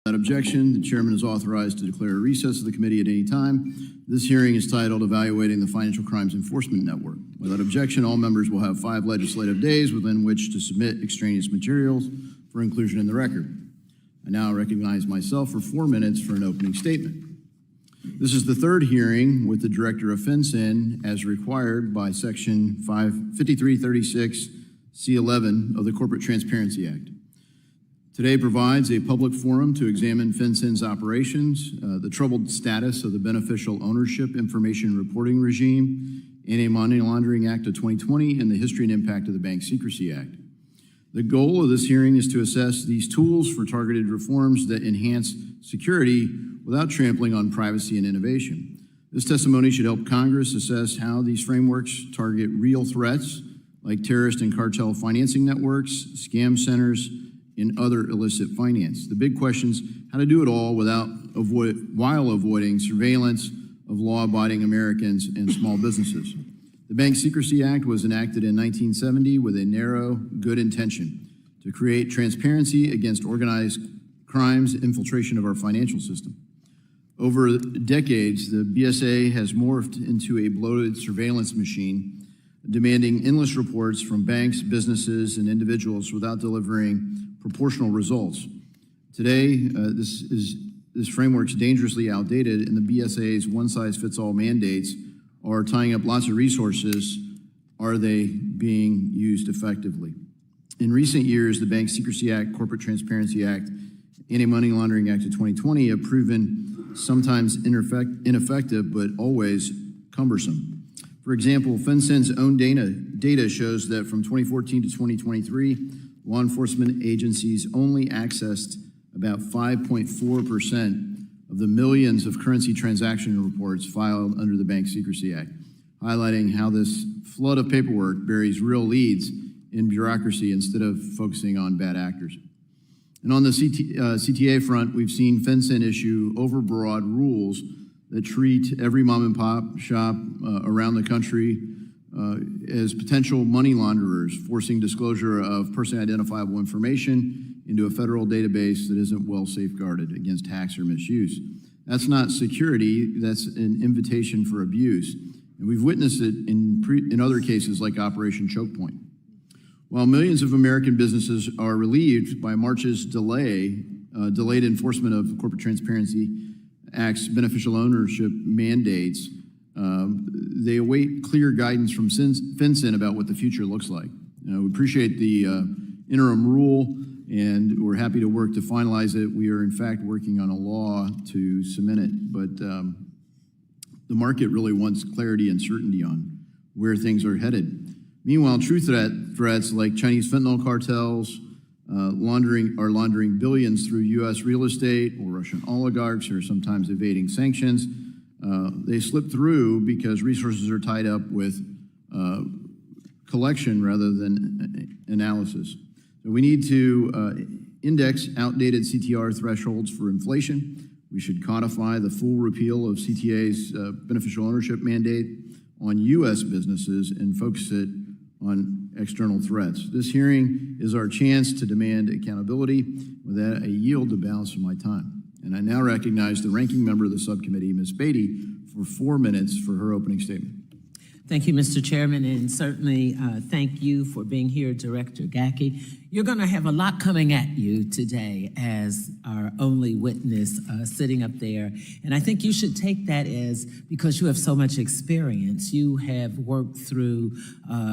Without objection, the chairman is authorized to declare a recess of the committee at any time. This hearing is titled Evaluating the Financial Crimes Enforcement Network. Without objection, all members will have 5 legislative days within which to submit extraneous materials for inclusion in the record. I now recognize myself for 4 minutes for an opening statement. This is the 3rd hearing with the Director of FinCEN as required by Section 5336 C11 of the Corporate Transparency Act. Today provides a public forum to examine FinCEN's operations, the troubled status of the Beneficial Ownership Information Reporting Regime, Anti-Money Laundering Act of 2020, and the history and impact of the Bank Secrecy Act. The goal of this hearing is to assess these tools for targeted reforms that enhance security without trampling on privacy and innovation. This testimony should help Congress assess how these frameworks target real threats like terrorist and cartel financing networks, scam centers, and other illicit finance. The big question is how to do it all while avoiding surveillance of law-abiding Americans and small businesses. The Bank Secrecy Act was enacted in 1970 with a narrow, good intention to create transparency against organized crime's infiltration of our financial system. Over decades, the BSA has morphed into a bloated surveillance machine, demanding endless reports from banks, businesses, and individuals without delivering proportional results. Today, this framework is dangerously outdated, and the BSA's one-size-fits-all mandates are tying up lots of resources. Are they being used effectively? In recent years, the Bank Secrecy Act, Corporate Transparency Act, Anti-Money Laundering Act of 2020 have proven sometimes ineffective, but always cumbersome. For example, FinCEN's own data shows that from 2014 to 2023, law enforcement agencies only accessed about 5.4% of the millions of currency transaction reports filed under the Bank Secrecy Act, highlighting how this flood of paperwork buries real leads in bureaucracy instead of focusing on bad actors. And on the CTA front, we've seen FinCEN issue overbroad rules that treat every mom and pop shop around the country as potential money launderers, forcing disclosure of personally identifiable information into a federal database that isn't well safeguarded against hacks or misuse. That's not security, that's an invitation for abuse. And we've witnessed it in other cases like Operation Choke Point. While millions of American businesses are relieved by March's delayed enforcement of Corporate Transparency Act's beneficial ownership mandates, they await clear guidance from FinCEN about what the future looks like. We appreciate the interim rule, and we're happy to work to finalize it. We are, in fact, working on a law to cement it, but the market really wants clarity and certainty on where things are headed. Meanwhile, true threats like Chinese fentanyl cartels are laundering billions through U.S. real estate, or Russian oligarchs who are sometimes evading sanctions. They slip through because resources are tied up with collection rather than analysis. So we need to index outdated CTR thresholds for inflation. We should codify the full repeal of CTA's beneficial ownership mandate on U.S. businesses and focus it on external threats. This hearing is our chance to demand accountability. With that, I yield the balance of my time. And I now recognize the ranking member of the subcommittee, Ms. Beatty, for 4 minutes for her opening statement. Thank you, Mr. Chairman, and certainly thank you for being here, Director Gacke. You're going to have a lot coming at you today as our only witness sitting up there, and I think you should take that as, because you have so much experience, you have worked through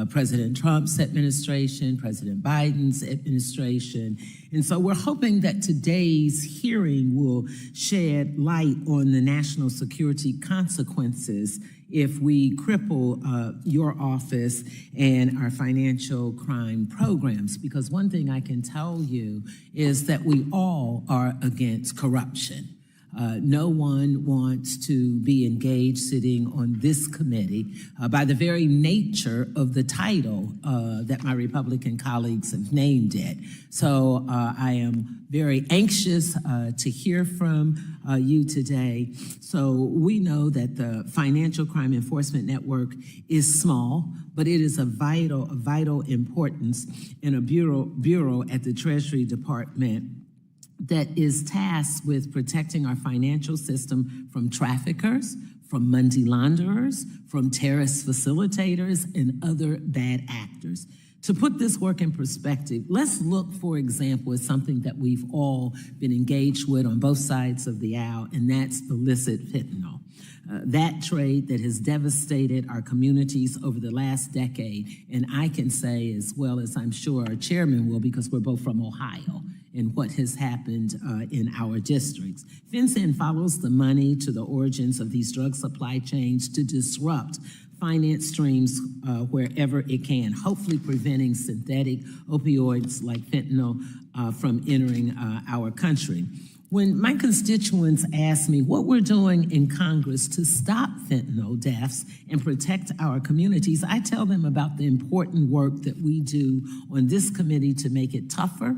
President Trump's administration, President Biden's administration, and so we're hoping that today's hearing will shed light on the national security consequences if we cripple your office and our financial crime programs. Because one thing I can tell you is that we all are against corruption. No one wants to be engaged sitting on this committee by the very nature of the title that my Republican colleagues have named it. So I am very anxious to hear from you today. So we know that the Financial Crime Enforcement Network is small, but it is of vital importance in a bureau at the Treasury Department that is tasked with protecting our financial system from traffickers, from money launderers, from terrorist facilitators, and other bad actors. To put this work in perspective, let's look, for example, at something that we've all been engaged with on both sides of the aisle, and that's illicit fentanyl. That trade that has devastated our communities over the last decade, and I can say, as well as I'm sure our chairman will, because we're both from Ohio, and what has happened in our districts. FinCEN follows the money to the origins of these drug supply chains to disrupt finance streams wherever it can, hopefully preventing synthetic opioids like fentanyl from entering our country. When my constituents ask me what we're doing in Congress to stop fentanyl deaths and protect our communities, I tell them about the important work that we do on this committee to make it tougher,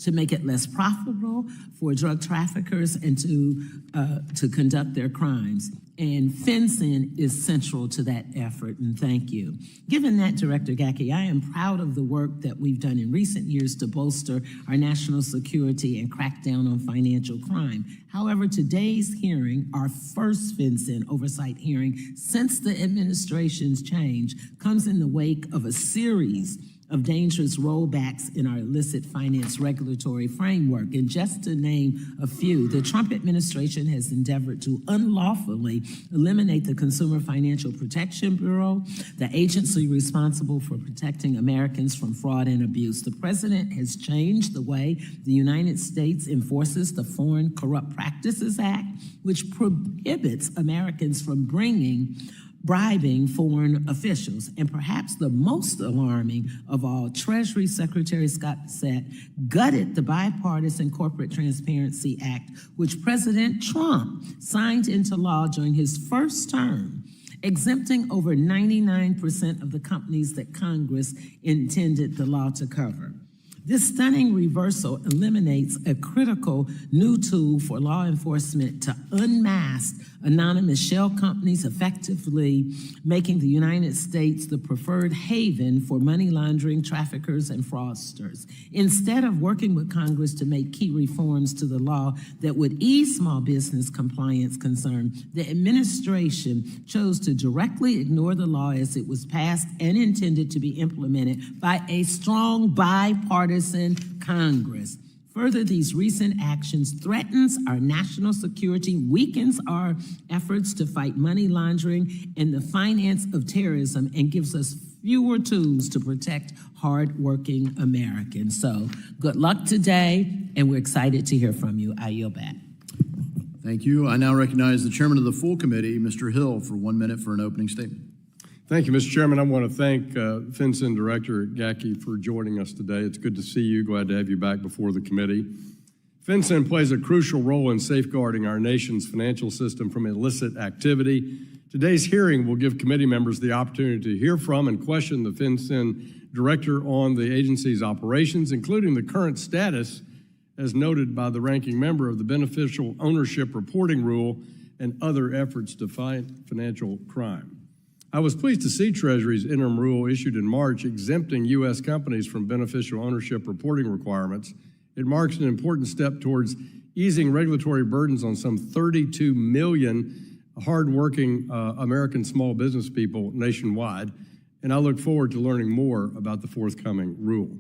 to make it less profitable for drug traffickers, and to conduct their crimes. And FinCEN is central to that effort, and thank you. Given that, Director Gacke, I am proud of the work that we've done in recent years to bolster our national security and crack down on financial crime. However, today's hearing, our first FinCEN oversight hearing since the administration's change, comes in the wake of a series of dangerous rollbacks in our illicit finance regulatory framework. And just to name a few, the Trump administration has endeavored to unlawfully eliminate the Consumer Financial Protection Bureau, the agency responsible for protecting Americans from fraud and abuse. The president has changed the way the United States enforces the Foreign Corrupt Practices Act, which prohibits Americans from bribing foreign officials. And perhaps the most alarming of all, Treasury Secretary Scott Bessent gutted the Bipartisan Corporate Transparency Act, which President Trump signed into law during his first term, exempting over 99% of the companies that Congress intended the law to cover. This stunning reversal eliminates a critical new tool for law enforcement to unmask anonymous shell companies, effectively making the United States the preferred haven for money laundering, traffickers, and fraudsters. Instead of working with Congress to make key reforms to the law that would ease small business compliance concerns, the administration chose to directly ignore the law as it was passed and intended to be implemented by a strong bipartisan Congress. Further, these recent actions threatens our national security, weakens our efforts to fight money laundering and the finance of terrorism, and gives us fewer tools to protect hardworking Americans. So good luck today, and we're excited to hear from you. I yield back. Thank you. I now recognize the chairman of the full committee, Mr. Hill, for 1 minute for an opening statement. Thank you, Mr. Chairman. I want to thank FinCEN Director Gacke for joining us today. It's good to see you. Glad to have you back before the committee. FinCEN plays a crucial role in safeguarding our nation's financial system from illicit activity. Today's hearing will give committee members the opportunity to hear from and question the FinCEN Director on the agency's operations, including the current status, as noted by the ranking member, of the beneficial ownership reporting rule and other efforts to fight financial crime. I was pleased to see Treasury's interim rule issued in March exempting U.S. companies from beneficial ownership reporting requirements. It marks an important step towards easing regulatory burdens on some 32 million hardworking American small business people nationwide, and I look forward to learning more about the forthcoming rule.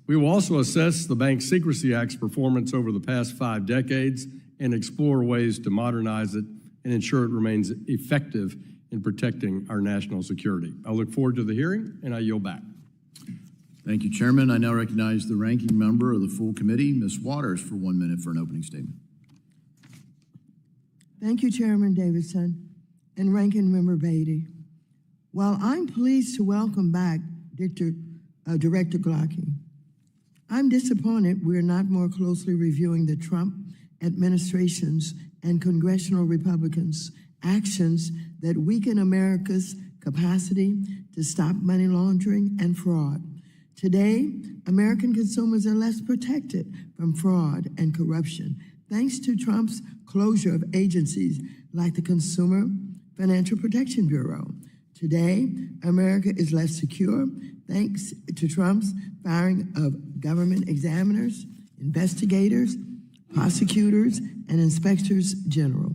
We will also assess the Bank Secrecy Act's performance over the past 5 decades and explore ways to modernize it and ensure it remains effective in protecting our national security. I look forward to the hearing, and I yield back. Thank you, Chairman. I now recognize the ranking member of the full committee, Ms. Waters, for 1 minute for an opening statement. Thank you, Chairman Davidson and Ranking Member Beatty. While I'm pleased to welcome back Director Gacke, I'm disappointed we're not more closely reviewing the Trump administration's and congressional Republicans' actions that weaken America's capacity to stop money laundering and fraud. Today, American consumers are less protected from fraud and corruption, thanks to Trump's closure of agencies like the Consumer Financial Protection Bureau. Today, America is less secure, thanks to Trump's firing of government examiners, investigators, prosecutors and inspectors general,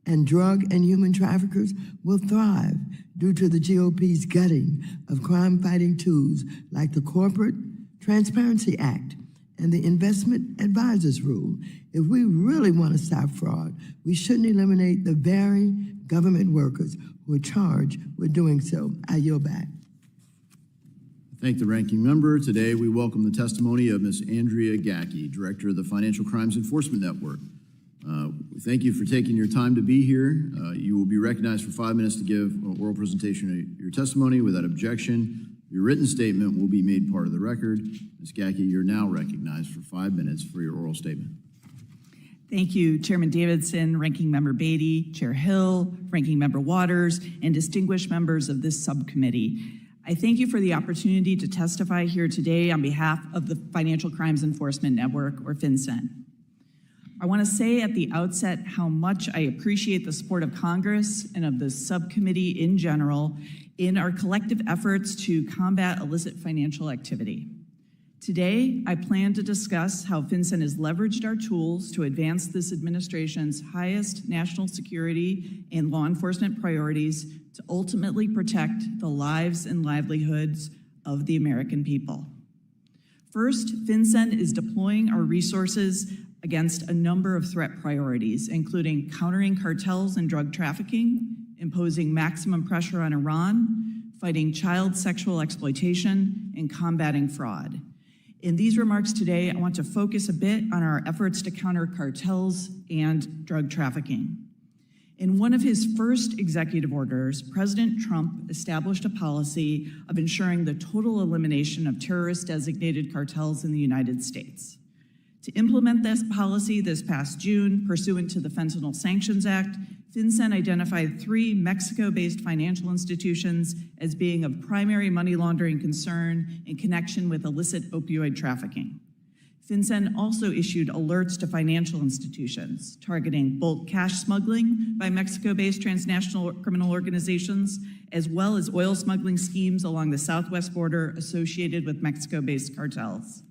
and drug and human traffickers will thrive due to the GOP's gutting of crime-fighting tools like the Corporate Transparency Act and the Investment Advisors Rule. If we really want to stop fraud, we shouldn't eliminate the very government workers who are charged with doing so. I yield back. Thank the ranking member. Today, we welcome the testimony of Ms. Andrea Gackey, Director of the Financial Crimes Enforcement Network. Thank you for taking your time to be here. You will be recognized for 5 minutes to give an oral presentation of your testimony. Without objection, your written statement will be made part of the record. Ms. Gackey, you're now recognized for 5 minutes for your oral statement. Thank you, Chairman Davidson, Ranking Member Beatty, Chair Hill, Ranking Member Waters, and distinguished members of this subcommittee. I thank you for the opportunity to testify here today on behalf of the Financial Crimes Enforcement Network, or FinCEN. I want to say at the outset how much I appreciate the support of Congress and of the subcommittee in general in our collective efforts to combat illicit financial activity. Today, I plan to discuss how FinCEN has leveraged our tools to advance this administration's highest national security and law enforcement priorities to ultimately protect the lives and livelihoods of the American people. First, FinCEN is deploying our resources against a number of threat priorities, including countering cartels and drug trafficking, imposing maximum pressure on Iran, fighting child sexual exploitation, and combating fraud. In these remarks today, I want to focus a bit on our efforts to counter cartels and drug trafficking. In one of his first executive orders, President Trump established a policy of ensuring the total elimination of terrorist-designated cartels in the United States. To implement this policy this past June, pursuant to the Fentanyl Sanctions Act, FinCEN identified 3 Mexico-based financial institutions as being of primary money laundering concern in connection with illicit opioid trafficking. FinCEN also issued alerts to financial institutions targeting bulk cash smuggling by Mexico-based transnational criminal organizations, as well as oil smuggling schemes along the southwest border associated with Mexico-based cartels.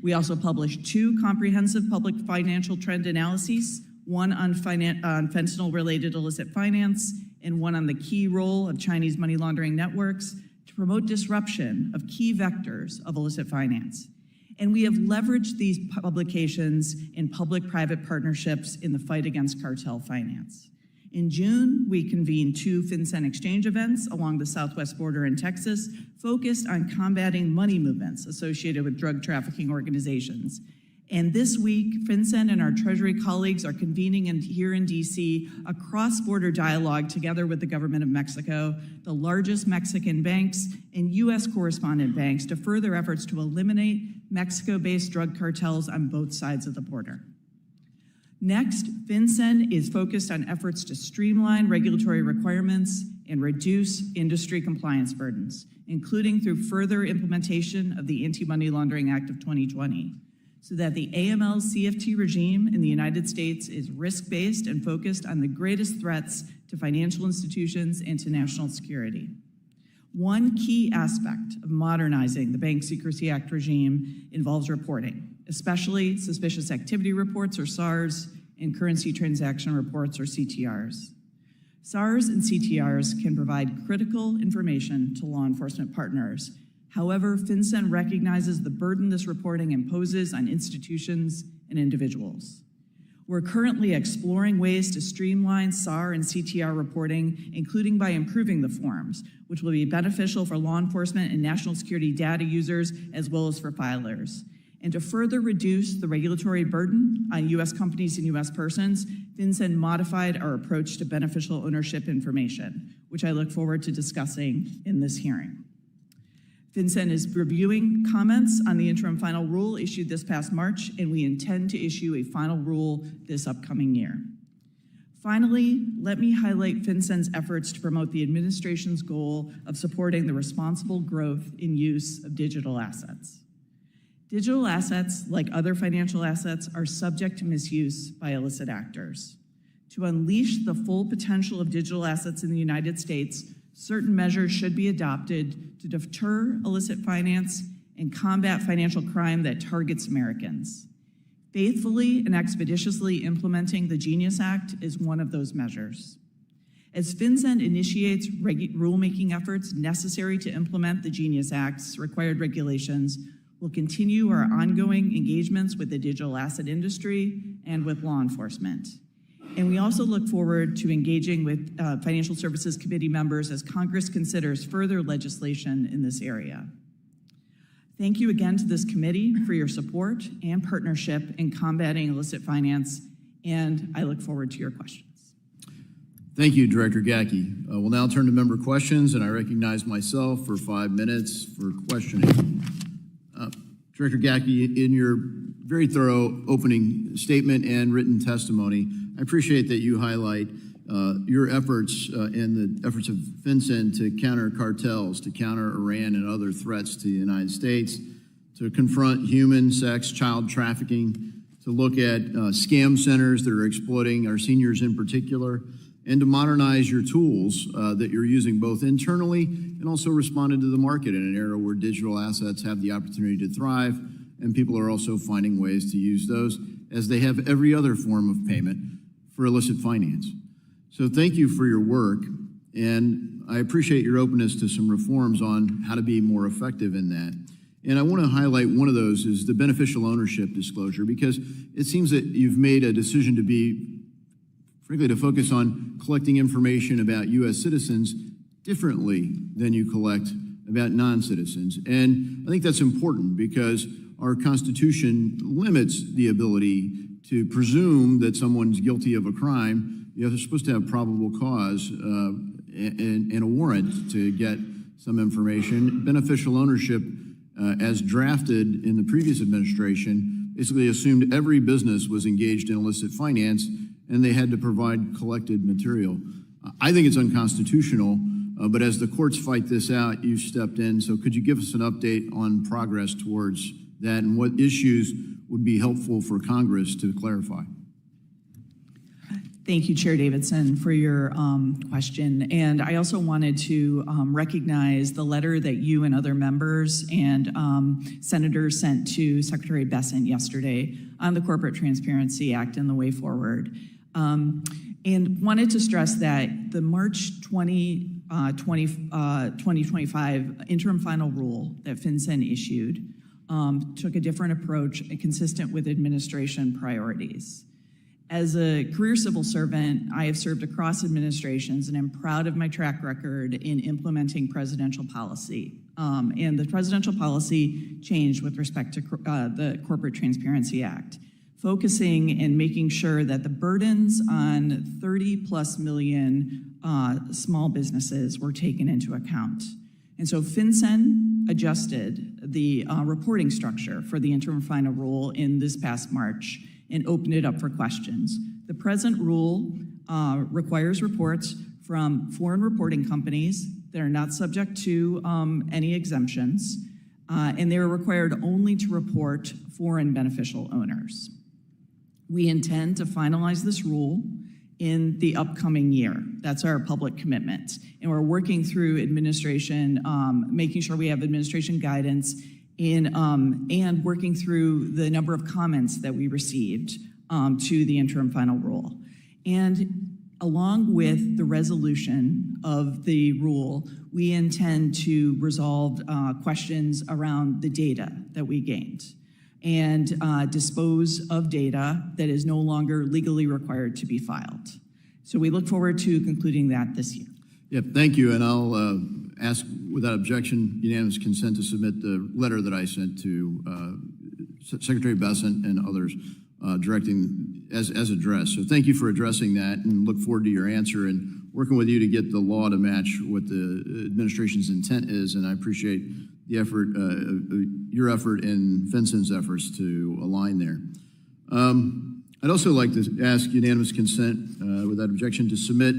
We also published 2 comprehensive public financial trend analyses, one on fentanyl-related illicit finance and one on the key role of Chinese money laundering networks to promote disruption of key vectors of illicit finance. And we have leveraged these publications in public-private partnerships in the fight against cartel finance. In June, we convened 2 FinCEN exchange events along the southwest border in Texas, focused on combating money movements associated with drug trafficking organizations. And this week, FinCEN and our Treasury colleagues are convening here in DC a cross-border dialogue together with the government of Mexico, the largest Mexican banks, and U.S. correspondent banks to further efforts to eliminate Mexico-based drug cartels on both sides of the border. Next, FinCEN is focused on efforts to streamline regulatory requirements and reduce industry compliance burdens, including through further implementation of the Anti-Money Laundering Act of 2020, so that the AML-CFT regime in the United States is risk-based and focused on the greatest threats to financial institutions and to national security. One key aspect of modernizing the Bank Secrecy Act regime involves reporting, especially suspicious activity reports, or SARs, and currency transaction reports, or CTRs. SARs and CTRs can provide critical information to law enforcement partners. However, FinCEN recognizes the burden this reporting imposes on institutions and individuals. We're currently exploring ways to streamline SAR and CTR reporting, including by improving the forms, which will be beneficial for law enforcement and national security data users, as well as for filers. And to further reduce the regulatory burden on U.S. companies and U.S. persons, FinCEN modified our approach to beneficial ownership information, which I look forward to discussing in this hearing. FinCEN is reviewing comments on the interim final rule issued this past March, and we intend to issue a final rule this upcoming year. Finally, let me highlight FinCEN's efforts to promote the administration's goal of supporting the responsible growth in use of digital assets. Digital assets, like other financial assets, are subject to misuse by illicit actors. To unleash the full potential of digital assets in the United States, certain measures should be adopted to deter illicit finance and combat financial crime that targets Americans. Faithfully and expeditiously implementing the Genius Act is one of those measures. As FinCEN initiates rulemaking efforts necessary to implement the Genius Act's required regulations, we'll continue our ongoing engagements with the digital asset industry and with law enforcement. And we also look forward to engaging with Financial Services Committee members as Congress considers further legislation in this area. Thank you again to this committee for your support and partnership in combating illicit finance, and I look forward to your questions. Thank you, Director Gackey. We'll now turn to member questions, and I recognize myself for 5 minutes for questioning. Director Gackey, in your very thorough opening statement and written testimony, I appreciate that you highlight your efforts and the efforts of FinCEN to counter cartels, to counter Iran and other threats to the United States, to confront human, sex, child trafficking, to look at scam centers that are exploiting our seniors in particular, and to modernize your tools that you're using both internally and also responding to the market in an era where digital assets have the opportunity to thrive, and people are also finding ways to use those, as they have every other form of payment, for illicit finance. So thank you for your work, and I appreciate your openness to some reforms on how to be more effective in that. And I want to highlight one of those is the beneficial ownership disclosure, because it seems that you've made a decision to be, frankly, to focus on collecting information about U.S. citizens differently than you collect about non-citizens. And I think that's important because our Constitution limits the ability to presume that someone's guilty of a crime. You're supposed to have probable cause and a warrant to get some information. Beneficial ownership, as drafted in the previous administration, basically assumed every business was engaged in illicit finance and they had to provide collected material. I think it's unconstitutional, but as the courts fight this out, you stepped in. So could you give us an update on progress towards that and what issues would be helpful for Congress to clarify? Thank you, Chair Davidson, for your question. And I also wanted to recognize the letter that you and other members and senators sent to Secretary Bessent yesterday on the Corporate Transparency Act and the way forward. And wanted to stress that the March 2025 interim final rule that FinCEN issued took a different approach consistent with administration priorities. As a career civil servant, I have served across administrations and I'm proud of my track record in implementing presidential policy. And the presidential policy changed with respect to the Corporate Transparency Act, focusing and making sure that the burdens on 30+ million small businesses were taken into account. And so FinCEN adjusted the reporting structure for the interim final rule in this past March and opened it up for questions. The present rule requires reports from foreign reporting companies that are not subject to any exemptions, and they are required only to report foreign beneficial owners. We intend to finalize this rule in the upcoming year. That's our public commitment. And we're working through administration, making sure we have administration guidance and working through the number of comments that we received to the interim final rule. And along with the resolution of the rule, we intend to resolve questions around the data that we gained and dispose of data that is no longer legally required to be filed. So we look forward to concluding that this year. Yep, thank you, and I'll ask, without objection, unanimous consent to submit the letter that I sent to Secretary Bessent and others directing as addressed. So thank you for addressing that and look forward to your answer and working with you to get the law to match what the administration's intent is, and I appreciate the effort, your effort and FinCEN's efforts to align there. I'd also like to ask unanimous consent, without objection, to submit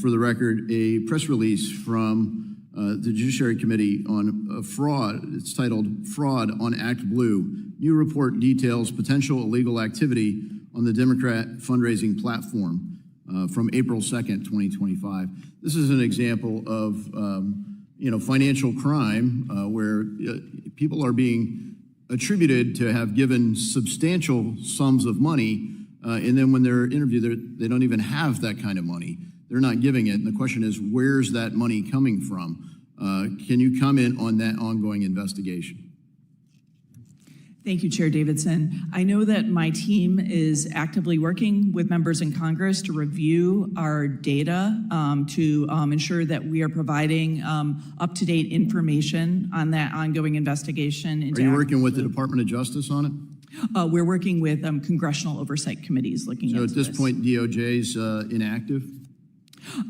for the record, a press release from the Judiciary Committee on fraud. It's titled Fraud on Act Blue. New report details potential illegal activity on the Democrat fundraising platform from April 2nd, 2025. This is an example of financial crime where people are being attributed to have given substantial sums of money, and then when they're interviewed, they don't even have that kind of money. They're not giving it, and the question is, where's that money coming from? Can you comment on that ongoing investigation? Thank you, Chair Davidson. I know that my team is actively working with members in Congress to review our data to ensure that we are providing up-to-date information on that ongoing investigation. Are you working with the Department of Justice on it? We're working with congressional oversight committees looking So into this. at this point, DOJ's inactive?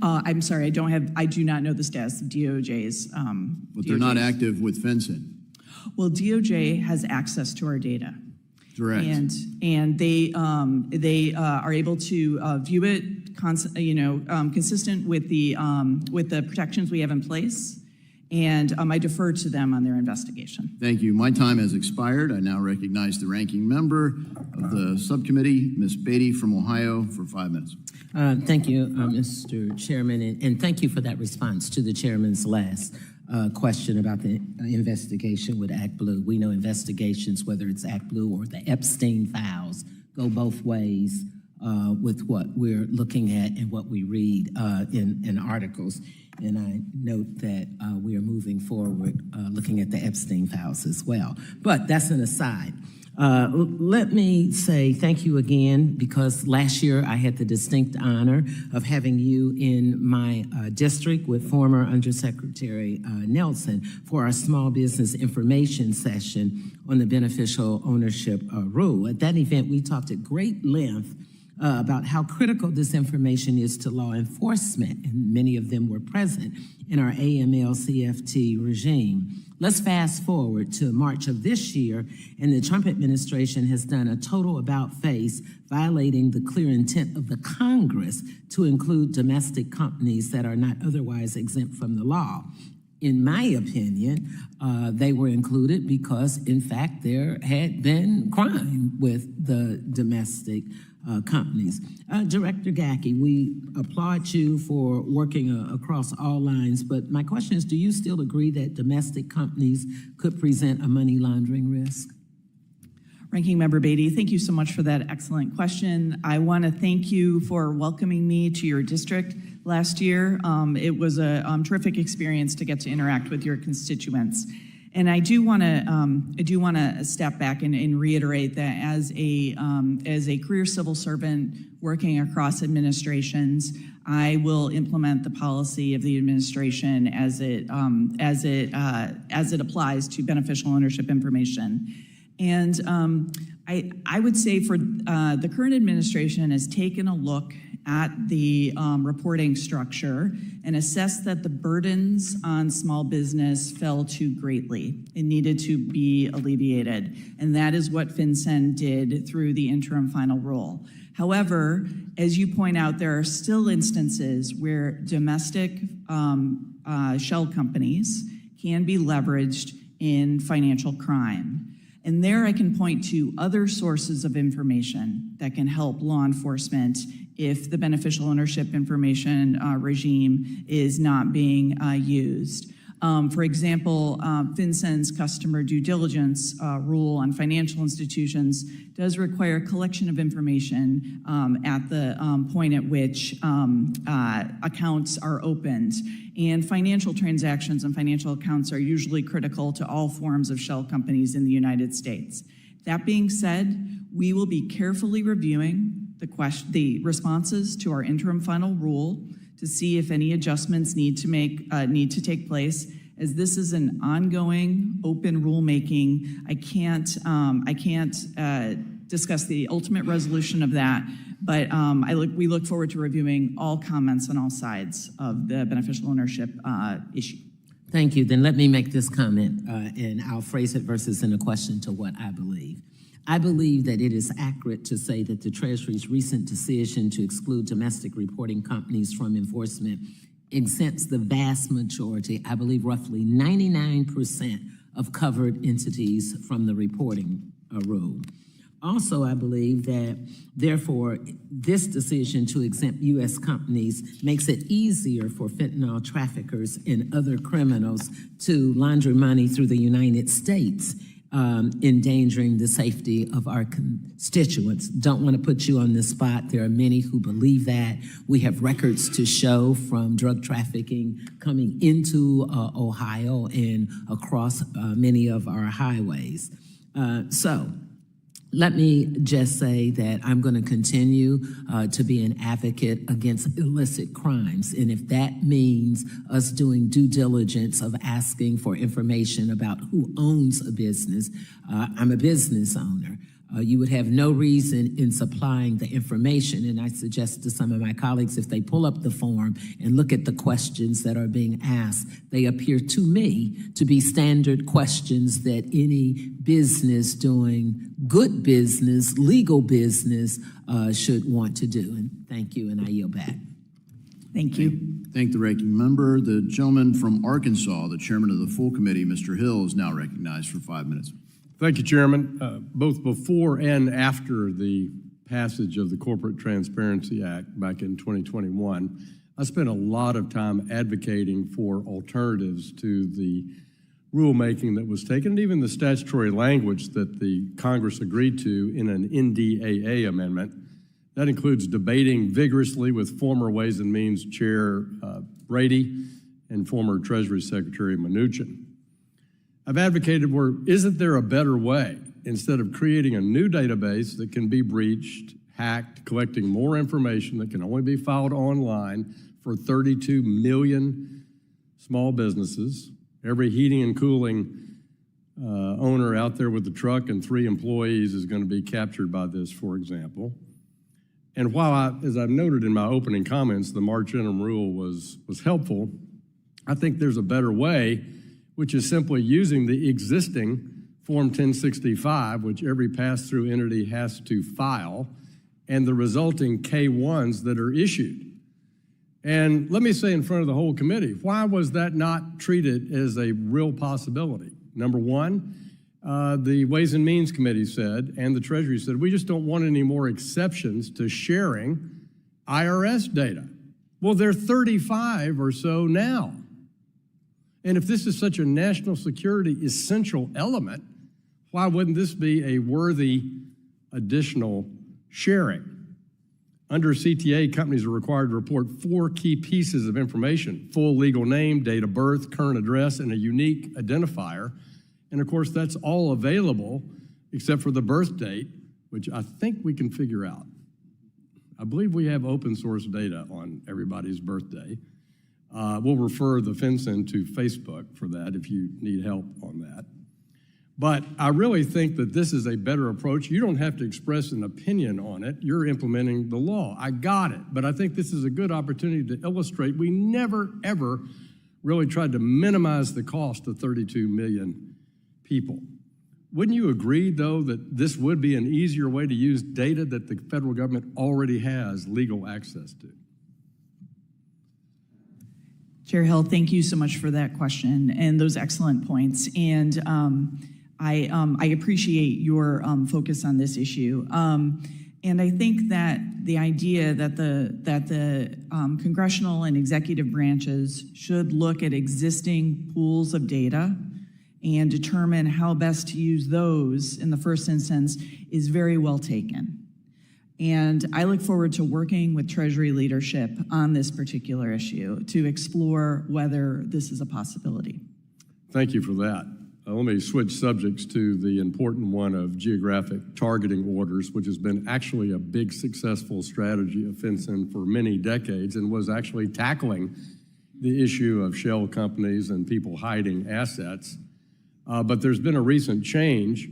I'm sorry, I do not know the status of DOJ's. But they're not DOJ's. active with FinCEN. Well, DOJ has access to our data. Correct. And they are able to view it, consistent with the protections we have in place. And I defer to them on their investigation. Thank you. My time has expired. I now recognize the ranking member of the subcommittee, Ms. Beatty from Ohio, for 5 minutes. Thank you, Mr. Chairman, and thank you for that response to the chairman's last question about the investigation with Act Blue. We know investigations, whether it's Act Blue or the Epstein files, go both ways with what we're looking at and what we read in articles. And I note that we are moving forward looking at the Epstein files as well. But that's an aside. Let me say thank you again, because last year I had the distinct honor of having you in my district with former Undersecretary Nelson for our small business information session on the beneficial ownership rule. At that event, we talked at great length about how critical this information is to law enforcement, and many of them were present in our AML-CFT regime. Let's fast forward to March of this year, and the Trump administration has done a total about-face, violating the clear intent of the Congress to include domestic companies that are not otherwise exempt from the law. In my opinion, they were included because, in fact, there had been crime with the domestic companies. Director Gackey, we applaud you for working across all lines, but my question is, do you still agree that domestic companies could present a money laundering risk? Ranking Member Beatty, thank you so much for that excellent question. I want to thank you for welcoming me to your district last year. It was a terrific experience to get to interact with your constituents. And I do want to step back and reiterate that as a career civil servant working across administrations, I will implement the policy of the administration as it applies to beneficial ownership information. And I would say for the current administration has taken a look at the reporting structure and assessed that the burdens on small business fell too greatly and needed to be alleviated. And that is what FinCEN did through the interim final rule. However, as you point out, there are still instances where domestic shell companies can be leveraged in financial crime. And there I can point to other sources of information that can help law enforcement if the beneficial ownership information regime is not being used. For example, FinCEN's customer due diligence rule on financial institutions does require collection of information at the point at which accounts are opened. And financial transactions and financial accounts are usually critical to all forms of shell companies in the United States. That being said, we will be carefully reviewing the responses to our interim final rule to see if any adjustments need to take place. As this is an ongoing open rulemaking, I can't discuss the ultimate resolution of that, but we look forward to reviewing all comments on all sides of the beneficial ownership issue. Thank you. Then let me make this comment, and I'll phrase it versus in a question to what I believe. I believe that it is accurate to say that the Treasury's recent decision to exclude domestic reporting companies from enforcement exempts the vast majority, I believe roughly 99% of covered entities from the reporting rule. Also, I believe that, therefore, this decision to exempt U.S. companies makes it easier for fentanyl traffickers and other criminals to launder money through the United States. endangering the safety of our constituents. Don't want to put you on the spot. There are many who believe that. We have records to show from drug trafficking coming into Ohio and across many of our highways. So let me just say that I'm going to continue to be an advocate against illicit crimes. And if that means us doing due diligence of asking for information about who owns a business, I'm a business owner. You would have no reason in supplying the information, and I suggest to some of my colleagues, if they pull up the form and look at the questions that are being asked, they appear to me to be standard questions that any business doing good business, legal business, should want to do. And thank you, and I yield back. Thank you. Thank the ranking member. The gentleman from Arkansas, the chairman of the full committee, Mr. Hill, is now recognized for 5 minutes. Thank you, Chairman. Both before and after the passage of the Corporate Transparency Act back in 2021, I spent a lot of time advocating for alternatives to the rulemaking that was taken, and even the statutory language that the Congress agreed to in an NDAA amendment. That includes debating vigorously with former Ways and Means Chair Brady and former Treasury Secretary Mnuchin. I've advocated isn't there a better way, instead of creating a new database that can be breached, hacked, collecting more information that can only be filed online for 32 million small businesses, every heating and cooling owner out there with the truck and 3 employees is going to be captured by this, for example. And while, as I've noted in my opening comments, the March interim rule was helpful, I think there's a better way, which is simply using the existing Form 1065, which every pass-through entity has to file, and the resulting K-1s that are issued. And let me say in front of the whole committee, why was that not treated as a real possibility? Number one, the Ways and Means Committee said, and the Treasury said, we just don't want any more exceptions to sharing IRS data. Well, there are 35 or so now. And if this is such a national security essential element, why wouldn't this be a worthy additional sharing? Under CTA, companies are required to report 4 key pieces of information: full legal name, date of birth, current address, and a unique identifier. And of course, that's all available except for the birth date, which I think we can figure out. I believe we have open source data on everybody's birthday. We'll refer the FinCEN to Facebook for that if you need help on that. But I really think that this is a better approach. You don't have to express an opinion on it. You're implementing the law. I got it. But I think this is a good opportunity to illustrate we never, ever really tried to minimize the cost of 32 million people. Wouldn't you agree, though, that this would be an easier way to use data that the federal government already has legal access to? Chair Hill, thank you so much for that question and those excellent points. And I appreciate your focus on this issue. And I think that the idea that the congressional and executive branches should look at existing pools of data and determine how best to use those in the first instance is very well taken. And I look forward to working with Treasury leadership on this particular issue to explore whether this is a possibility. Thank you for that. Let me switch subjects to the important one of geographic targeting orders, which has been actually a big successful strategy of FinCEN for many decades and was actually tackling the issue of shell companies and people hiding assets. But there's been a recent change,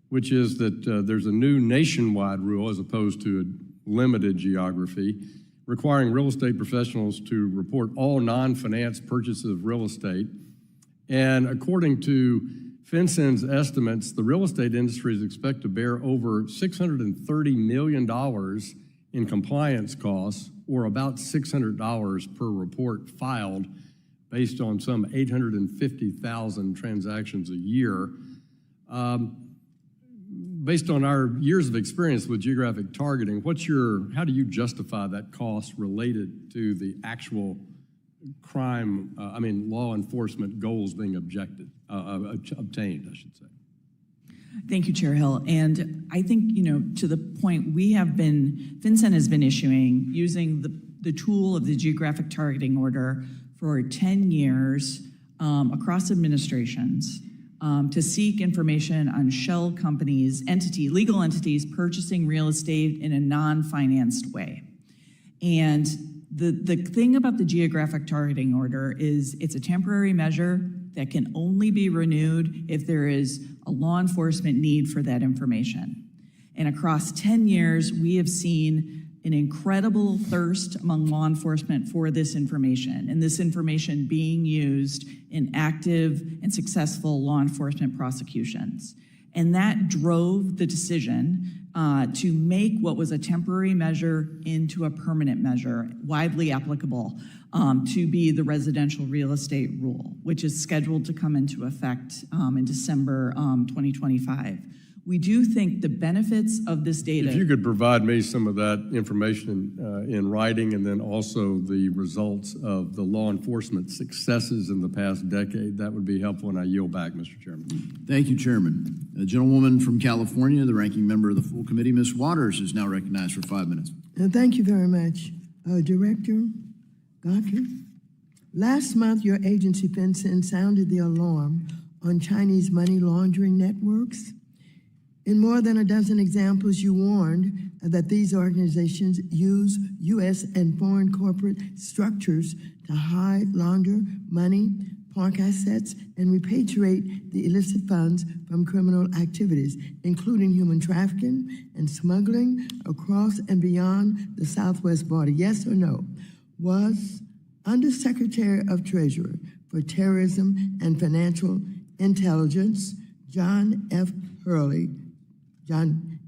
which is that there's a new nationwide rule as opposed to a limited geography, requiring real estate professionals to report all non-finance purchases of real estate. And according to FinCEN's estimates, the real estate industry is expected to bear over $630 million in compliance costs, or about $600 per report filed, based on some 850,000 transactions a year. Based on our years of experience with geographic targeting, how do you justify that cost related to the actual law enforcement goals being obtained, I should say? Thank you, Chair Hill. And I think, to the point FinCEN has been issuing, using the tool of the geographic targeting order for 10 years across administrations to seek information on shell companies, legal entities purchasing real estate in a non-financed way. And the thing about the geographic targeting order is it's a temporary measure that can only be renewed if there is a law enforcement need for that information. And across 10 years, we have seen an incredible thirst among law enforcement for this information, and this information being used in active and successful law enforcement prosecutions. And that drove the decision to make what was a temporary measure into a permanent measure, widely applicable, to be the residential real estate rule, which is scheduled to come into effect in December 2025. We do think the benefits of this data— If you could provide me some of that information in writing, and then also the results of the law enforcement successes in the past decade, that would be helpful, and I yield back, Mr. Chairman. Thank you, Chairman. A gentlewoman from California, the ranking member of the full committee, Ms. Waters, is now recognized for 5 minutes. Thank you very much. Director Gaki, last month your agency, FinCEN, sounded the alarm on Chinese money laundering networks. In more than a dozen examples, you warned that these organizations use U.S. and foreign corporate structures to hide, launder money, park assets, and repatriate the illicit funds from criminal activities, including human trafficking and smuggling across and beyond the southwest border. Yes or no? Was Undersecretary of Treasury for Terrorism and Financial Intelligence, John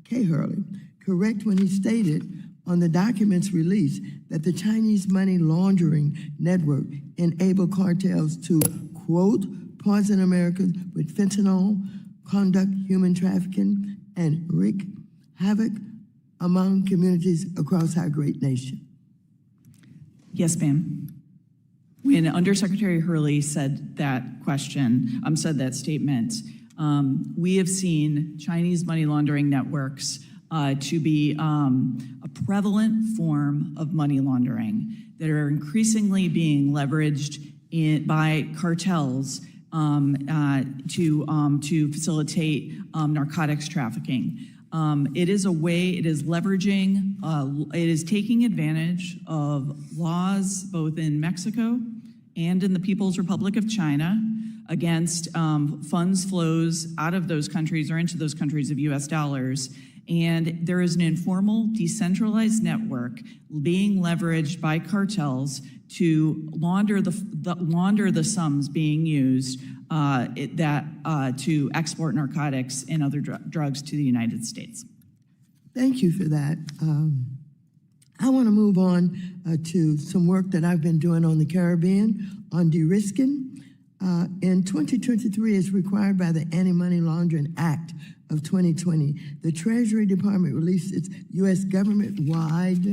K. Hurley, correct when he stated on the documents released that the Chinese money laundering network enabled cartels to, quote, poison Americans with fentanyl, conduct human trafficking, and wreak havoc among communities across our great nation? Yes, ma'am. When Undersecretary Hurley said that statement, we have seen Chinese money laundering networks to be a prevalent form of money laundering that are increasingly being leveraged by cartels to facilitate narcotics trafficking. It is leveraging, it is taking advantage of laws both in Mexico and in the People's Republic of China against funds flows out of those countries or into those countries of US dollars. And there is an informal, decentralized network being leveraged by cartels to launder the sums being used to export narcotics and other drugs to the United States. Thank you for that. I want to move on to some work that I've been doing on the Caribbean on de-risking. In 2023, as required by the Anti-Money Laundering Act of 2020, the Treasury Department released its U.S. government-wide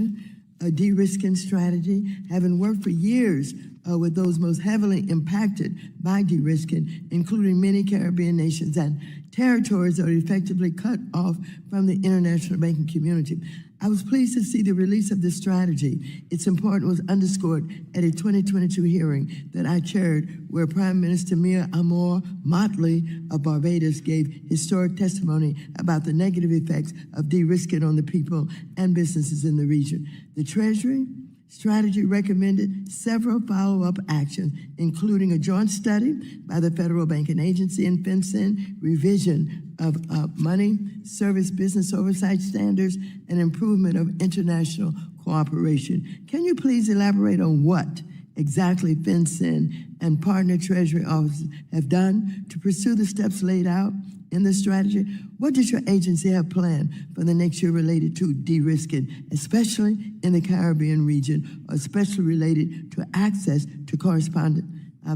de-risking strategy, having worked for years with those most heavily impacted by de-risking, including many Caribbean nations and territories that are effectively cut off from the international banking community. I was pleased to see the release of this strategy. Its importance was underscored at a 2022 hearing that I chaired, where Prime Minister Mia Amour Motley of Barbados gave historic testimony about the negative effects of de-risking on the people and businesses in the region. The Treasury strategy recommended several follow-up actions, including a joint study by the Federal Banking Agency and FinCEN, revision of money service business oversight standards, and improvement of international cooperation. Can you please elaborate on what exactly FinCEN and partner Treasury offices have done to pursue the steps laid out in the strategy? What does your agency have planned for the next year related to de-risking, especially in the Caribbean region, or especially related to access to correspondent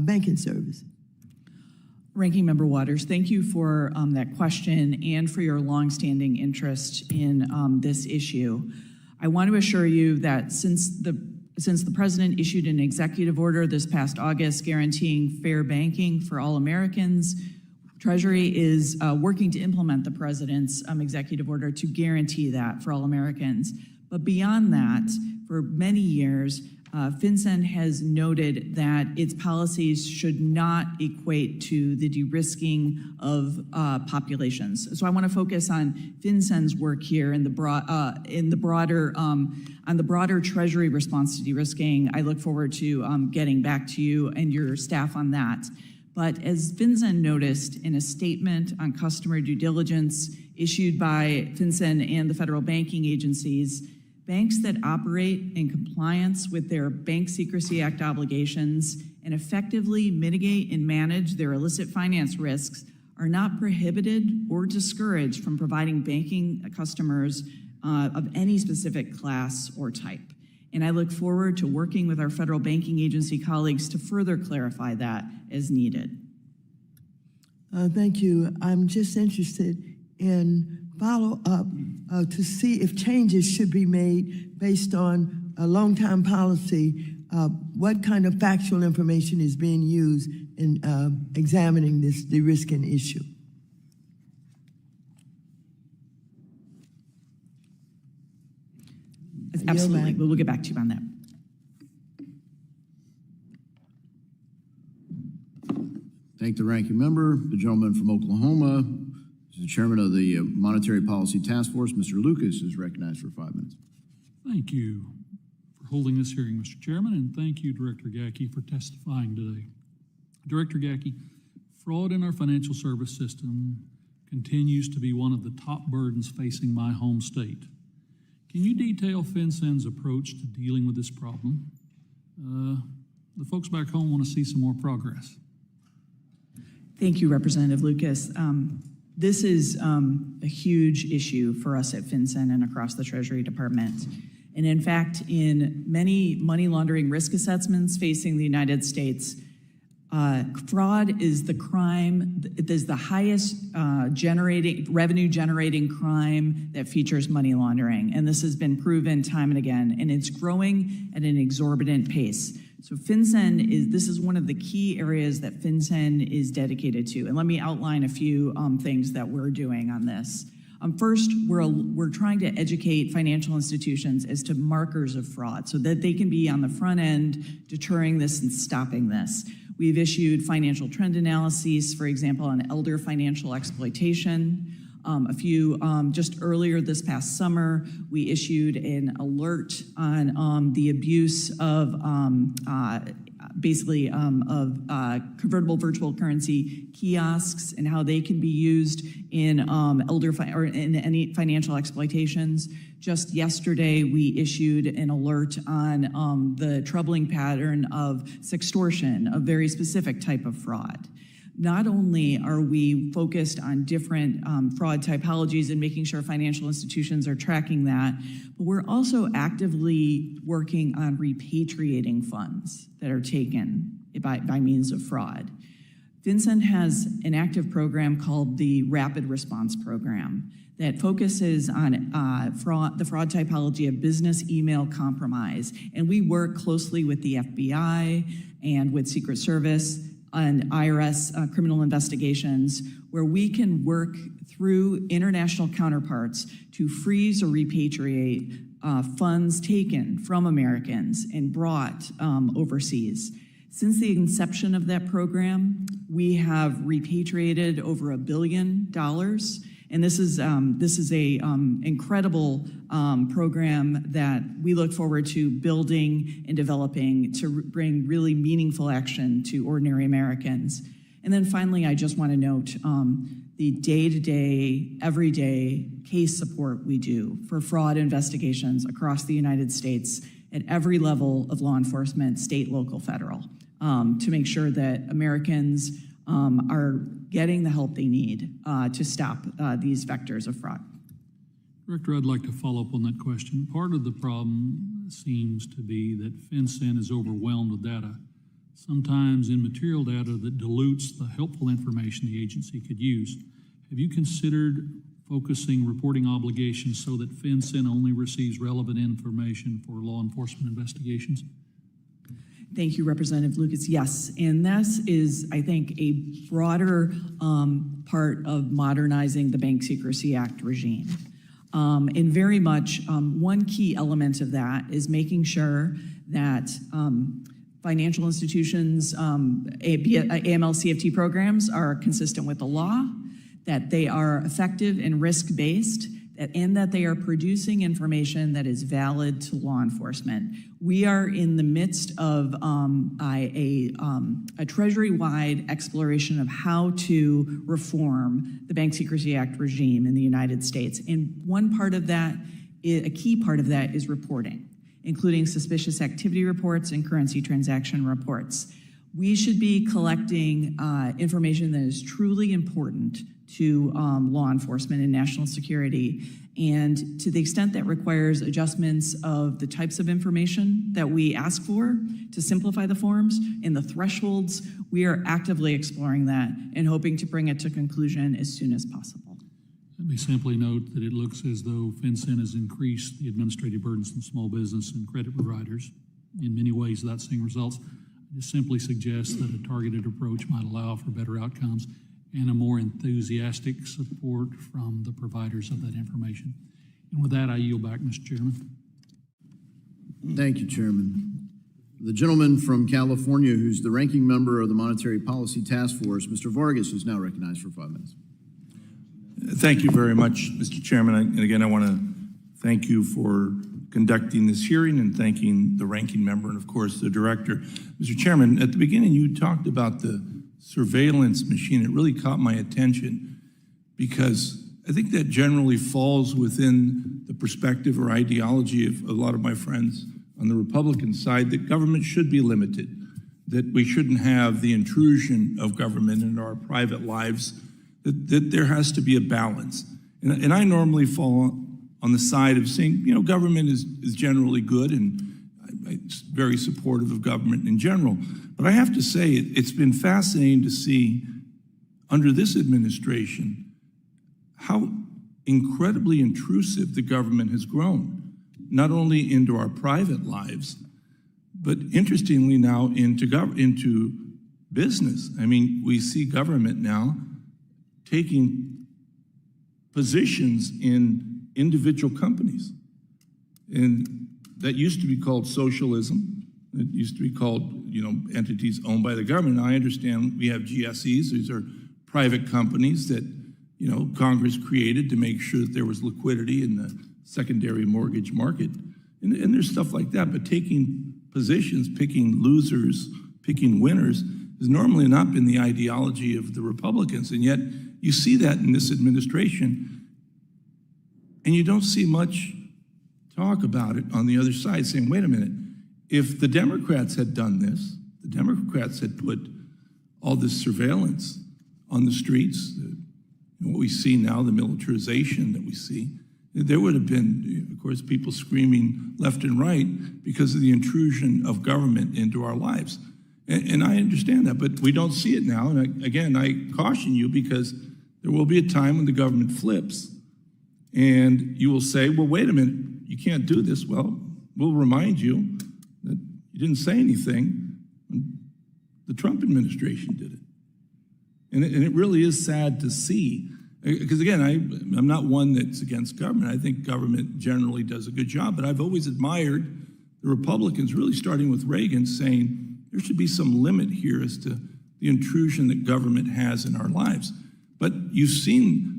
banking service? Ranking Member Waters, thank you for that question and for your longstanding interest in this issue. I want to assure you that since the President issued an executive order this past August guaranteeing fair banking for all Americans, Treasury is working to implement the president's executive order to guarantee that for all Americans. But beyond that, for many years, FinCEN has noted that its policies should not equate to the de-risking of populations. So I want to focus on FinCEN's work here in the broader Treasury response to de-risking. I look forward to getting back to you and your staff on that. But as FinCEN noticed in a statement on customer due diligence issued by FinCEN and the federal banking agencies, banks that operate in compliance with their Bank Secrecy Act obligations and effectively mitigate and manage their illicit finance risks are not prohibited or discouraged from providing banking customers of any specific class or type. And I look forward to working with our federal banking agency colleagues to further clarify that as needed. Thank you. I'm just interested in follow-up to see if changes should be made based on a long-time policy. What kind of factual information is being used in examining this de-risking issue? Absolutely. We'll get back to you on that. Thank the ranking member. The gentleman from Oklahoma is the chairman of the Monetary Policy Task Force. Mr. Lucas is recognized for 5 minutes. Thank you for holding this hearing, Mr. Chairman, and thank you, Director Gackey, for testifying today. Director Gackey, fraud in our financial service system continues to be one of the top burdens facing my home state. Can you detail FinCEN's approach to dealing with this problem? The folks back home want to see some more progress. Thank you, Representative Lucas. This is a huge issue for us at FinCEN and across the Treasury Department. And in fact, in many money laundering risk assessments facing the United States, fraud is the crime, it is the highest revenue generating crime that features money laundering. And this has been proven time and again, and it's growing at an exorbitant pace. So FinCEN this is one of the key areas that FinCEN is dedicated to. And let me outline a few things that we're doing on this. First, we're trying to educate financial institutions as to markers of fraud so that they can be on the front end deterring this and stopping this. We've issued financial trend analyses, for example, on elder financial exploitation. Just earlier this past summer, we issued an alert on the abuse of convertible virtual currency kiosks and how they can be used in in any financial exploitations. Just yesterday, we issued an alert on the troubling pattern of sextortion, a very specific type of fraud. Not only are we focused on different fraud typologies and making sure financial institutions are tracking that, but we're also actively working on repatriating funds that are taken by means of fraud. FinCEN has an active program called the Rapid Response Program that focuses on the fraud typology of business email compromise. And we work closely with the FBI and with Secret Service and IRS criminal investigations, where we can work through international counterparts to freeze or repatriate funds taken from Americans and brought overseas. Since the inception of that program, we have repatriated over $1 billion. And this is a incredible program that we look forward to building and developing to bring really meaningful action to ordinary Americans. And then finally, I just want to note the day-to-day, everyday case support we do for fraud investigations across the United States at every level of law enforcement, state, local, federal, to make sure that Americans are getting the help they need to stop these vectors of fraud. Director, I'd like to follow up on that question. Part of the problem seems to be that FinCEN is overwhelmed with data, sometimes immaterial data that dilutes the helpful information the agency could use. Have you considered focusing reporting obligations so that FinCEN only receives relevant information for law enforcement investigations? Thank you, Representative Lucas. Yes, and this is, I think, a broader part of modernizing the Bank Secrecy Act regime. And very much one key element of that is making sure that financial institutions, AML CFT programs are consistent with the law, that they are effective and risk-based, and that they are producing information that is valid to law enforcement. We are in the midst of a Treasury-wide exploration of how to reform the Bank Secrecy Act regime in the United States. And one part of that, a key part of that is reporting, including suspicious activity reports and currency transaction reports. We should be collecting information that is truly important to law enforcement and national security. And to the extent that requires adjustments of the types of information that we ask for to simplify the forms and the thresholds, we are actively exploring that and hoping to bring it to conclusion as soon as possible. Let me simply note that it looks as though FinCEN has increased the administrative burdens on small business and credit providers in many ways without seeing results. I just simply suggest that a targeted approach might allow for better outcomes and a more enthusiastic support from the providers of that information. And with that, I yield back, Mr. Chairman. Thank you, Chairman. The gentleman from California, who's the ranking member of the Monetary Policy Task Force, Mr. Vargas, is now recognized for 5 minutes. Thank you very much, Mr. Chairman. And again, I want to thank you for conducting this hearing and thanking the ranking member and, of course, the director. Mr. Chairman, at the beginning, you talked about the surveillance machine. It really caught my attention because I think that generally falls within the perspective or ideology of a lot of my friends on the Republican side, that government should be limited, that we shouldn't have the intrusion of government into our private lives, that there has to be a balance. And I normally fall on the side of saying, you know, government is generally good, and I'm very supportive of government in general. But I have to say, it's been fascinating to see under this administration how incredibly intrusive the government has grown, not only into our private lives, but interestingly now into business. I mean, we see government now taking positions in individual companies. And that used to be called socialism. It used to be called, you know, entities owned by the government. Now, I understand we have GSEs. These are private companies that, you know, Congress created to make sure that there was liquidity in the secondary mortgage market. And there's stuff like that. But taking positions, picking losers, picking winners, has normally not been the ideology of the Republicans. And yet you see that in this administration, and you don't see much talk about it on the other side, saying, wait a minute, if the Democrats had done this, the Democrats had put all this surveillance on the streets, what we see now, the militarization that we see, there would have been, of course, people screaming left and right because of the intrusion of government into our lives. And I understand that, but we don't see it now. And again, I caution you, because there will be a time when the government flips and you will say, well, wait a minute, you can't do this. Well, we'll remind you that you didn't say anything when the Trump administration did it. And it really is sad to see, because again, I'm not one that's against government. I think government generally does a good job, but I've always admired the Republicans, really starting with Reagan, saying there should be some limit here as to the intrusion that government has in our lives. But you've seen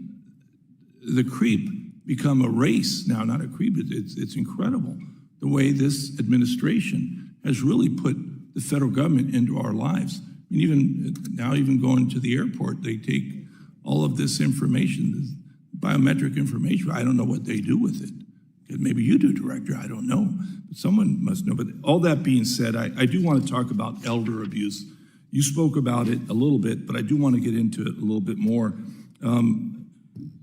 the creep become a race now, not a creep. It's incredible the way this administration has really put the federal government into our lives. I mean, even going to the airport, they take all of this information, biometric information. I don't know what they do with it. Maybe you do, Director, I don't know. But someone must know. But all that being said, I do want to talk about elder abuse. You spoke about it a little bit, but I do want to get into it a little bit more.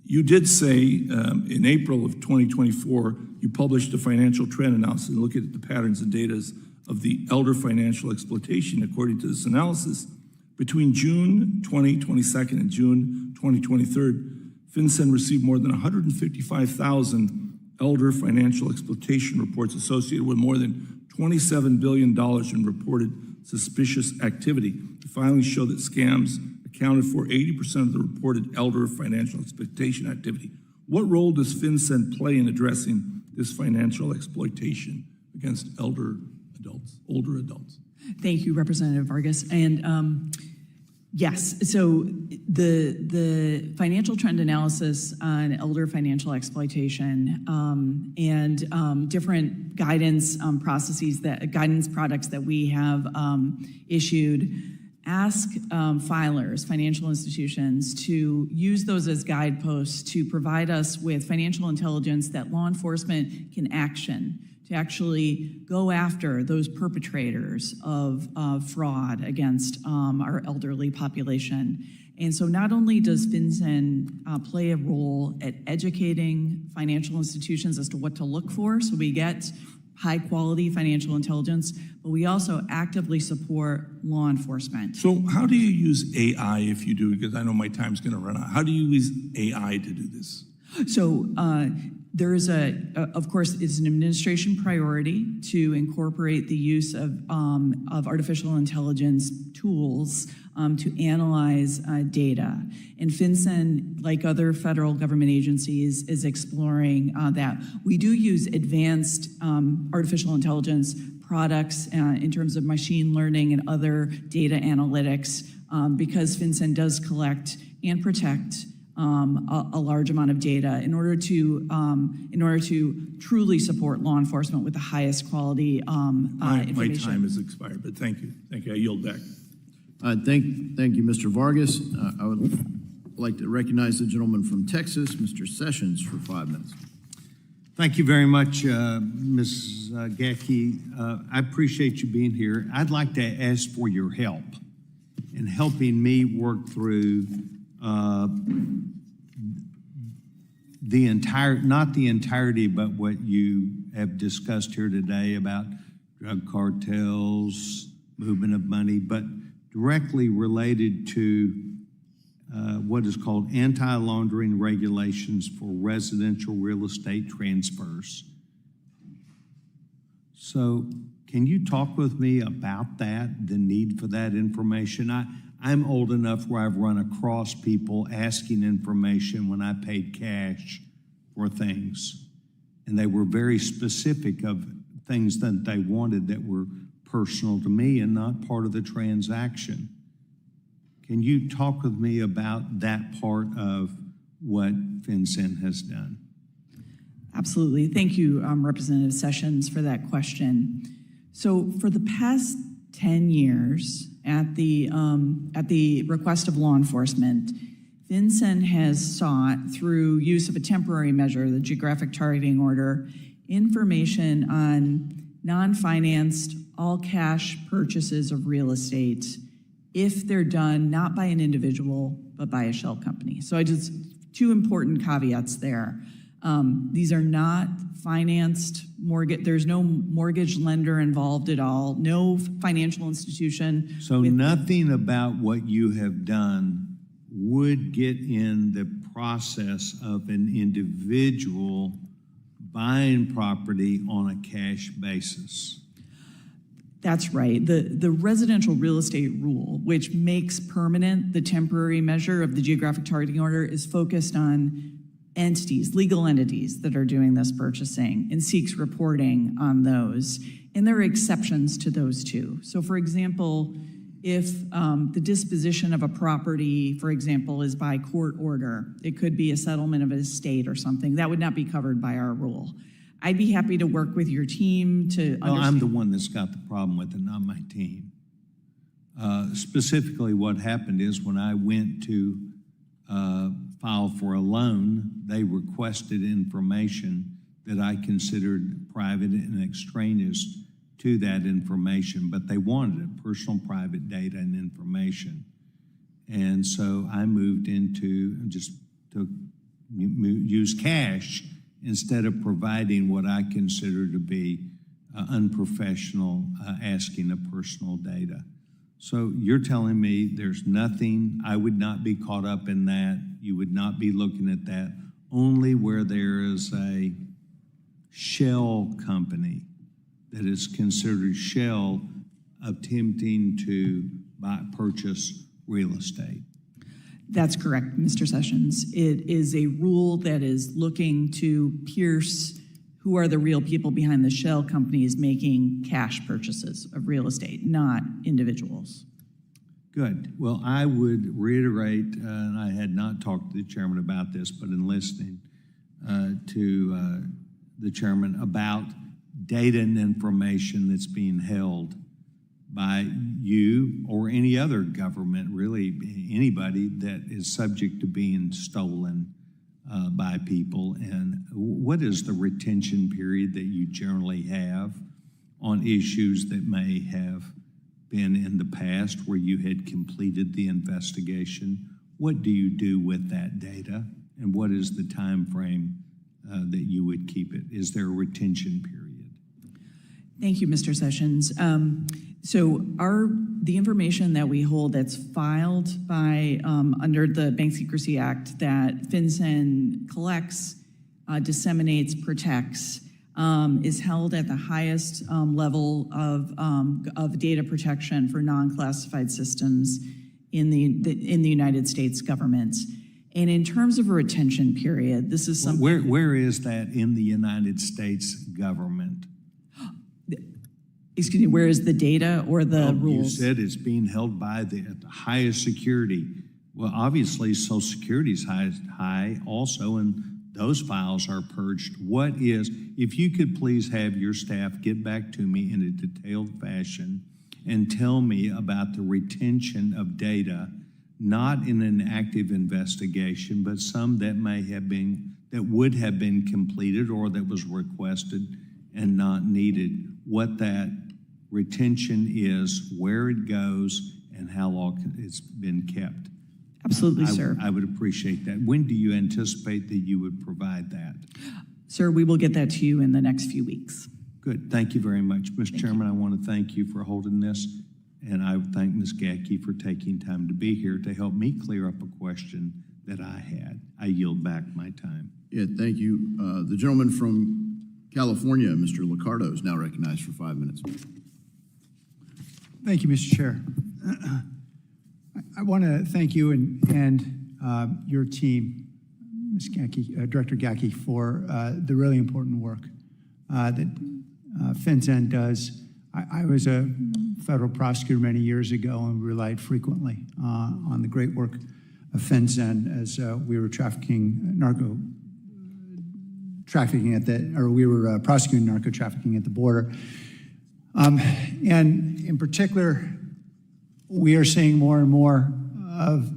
You did say in April of 2024, you published a financial trend analysis and looked at the patterns and data of the elder financial exploitation. According to this analysis, between June 2022 and June 2023, FinCEN received more than 155,000 elder financial exploitation reports associated with more than $27 billion in reported suspicious activity. The filings show that scams accounted for 80% of the reported elder financial exploitation activity. What role does FinCEN play in addressing this financial exploitation against older adults? Thank you, Representative Vargas. And yes, so the financial trend analysis on elder financial exploitation and different guidance guidance products that we have issued ask filers, financial institutions, to use those as guideposts to provide us with financial intelligence that law enforcement can action to actually go after those perpetrators of fraud against our elderly population. And so not only does FinCEN play a role at educating financial institutions as to what to look for, so we get high quality financial intelligence, but we also actively support law enforcement. So how do you use AI if you do? Because I know my time's going to run out. How do you use AI to do this? So there is of course, it's an administration priority to incorporate the use of artificial intelligence tools to analyze data. And FinCEN, like other federal government agencies, is exploring that. We do use advanced artificial intelligence products in terms of machine learning and other data analytics because FinCEN does collect and protect a large amount of data in order to truly support law enforcement with the highest quality information. My time has expired, but thank you. Thank you. I yield back. Thank you, Mr. Vargas. I would like to recognize the gentleman from Texas, Mr. Sessions, for 5 minutes. Thank you very much, Ms. Gacke. I appreciate you being here. I'd like to ask for your help in helping me work through not the entirety, but what you have discussed here today about drug cartels, movement of money, but directly related to what is called anti-laundering regulations for residential real estate transfers. So can you talk with me about that, the need for that information? I'm old enough where I've run across people asking information when I paid cash for things, and they were very specific of things that they wanted that were personal to me and not part of the transaction. Can you talk with me about that part of what FinCEN has done? Absolutely. Thank you, Representative Sessions, for that question. So for the past 10 years, at the request of law enforcement, FinCEN has sought, through use of a temporary measure, the geographic targeting order, information on non-financed, all-cash purchases of real estate if they're done not by an individual, but by a shell company. So two important caveats there. These are not financed mortgage, there's no mortgage lender involved at all, no financial institution. So nothing about what you have done would get in the process of an individual buying property on a cash basis. That's right. The residential real estate rule, which makes permanent the temporary measure of the geographic targeting order, is focused on entities, legal entities that are doing this purchasing and seeks reporting on those. And there are exceptions to those too. So for example, if the disposition of a property, for example, is by court order, it could be a settlement of an estate or something, that would not be covered by our rule. I'd be happy to work with your team to understand. Well, I'm the one that's got the problem with it, not my team. Specifically, what happened is when I went to file for a loan, they requested information that I considered private and extraneous to that information, but they wanted it, personal private data and information. And so I moved into just to use cash instead of providing what I consider to be unprofessional asking of personal data. So you're telling me there's nothing, I would not be caught up in that, you would not be looking at that, only where there is a shell company that is considered shell attempting to purchase real estate? That's correct, Mr. Sessions. It is a rule that is looking to pierce who are the real people behind the shell companies making cash purchases of real estate, not individuals. Good. Well, I would reiterate, and I had not talked to the chairman about this, but in listening to the chairman about data and information that's being held by you or any other government, really anybody that is subject to being stolen by people. And what is the retention period that you generally have on issues that may have been in the past where you had completed the investigation? What do you do with that data, and what is the time frame that you would keep it? Is there a retention period? Thank you, Mr. Sessions. So the information that we hold that's filed by under the Bank Secrecy Act that FinCEN collects, disseminates, protects, is held at the highest level of data protection for non-classified systems in the United States government. And in terms of a retention period, this is something. Where is that in the United States government? Excuse me, where is the data or the rules? You said it's being held by at the highest security. Well, obviously, Social Security is high also, and those files are purged. What is, if you could please have your staff get back to me in a detailed fashion and tell me about the retention of data, not in an active investigation, but some that may have been, that would have been completed or that was requested and not needed, what that retention is, where it goes, and how long it's been kept. Absolutely, sir. I would appreciate that. When do you anticipate that you would provide that? Sir, we will get that to you in the next few weeks. Good. Thank you very much. Mr. Chairman, I want to thank you for holding this, and I thank Ms. Gackey for taking time to be here to help me clear up a question that I had. I yield back my time. Yeah, thank you. The gentleman from California, Mr. Liccardo, is now recognized for 5 minutes. Thank you, Mr. Chair. I want to thank you and your team, Ms. Gackey, Director Gackey, for the really important work that FinCEN does. I was a federal prosecutor many years ago and relied frequently on the great work of FinCEN as we were prosecuting narco trafficking at the border. And in particular, we are seeing more and more of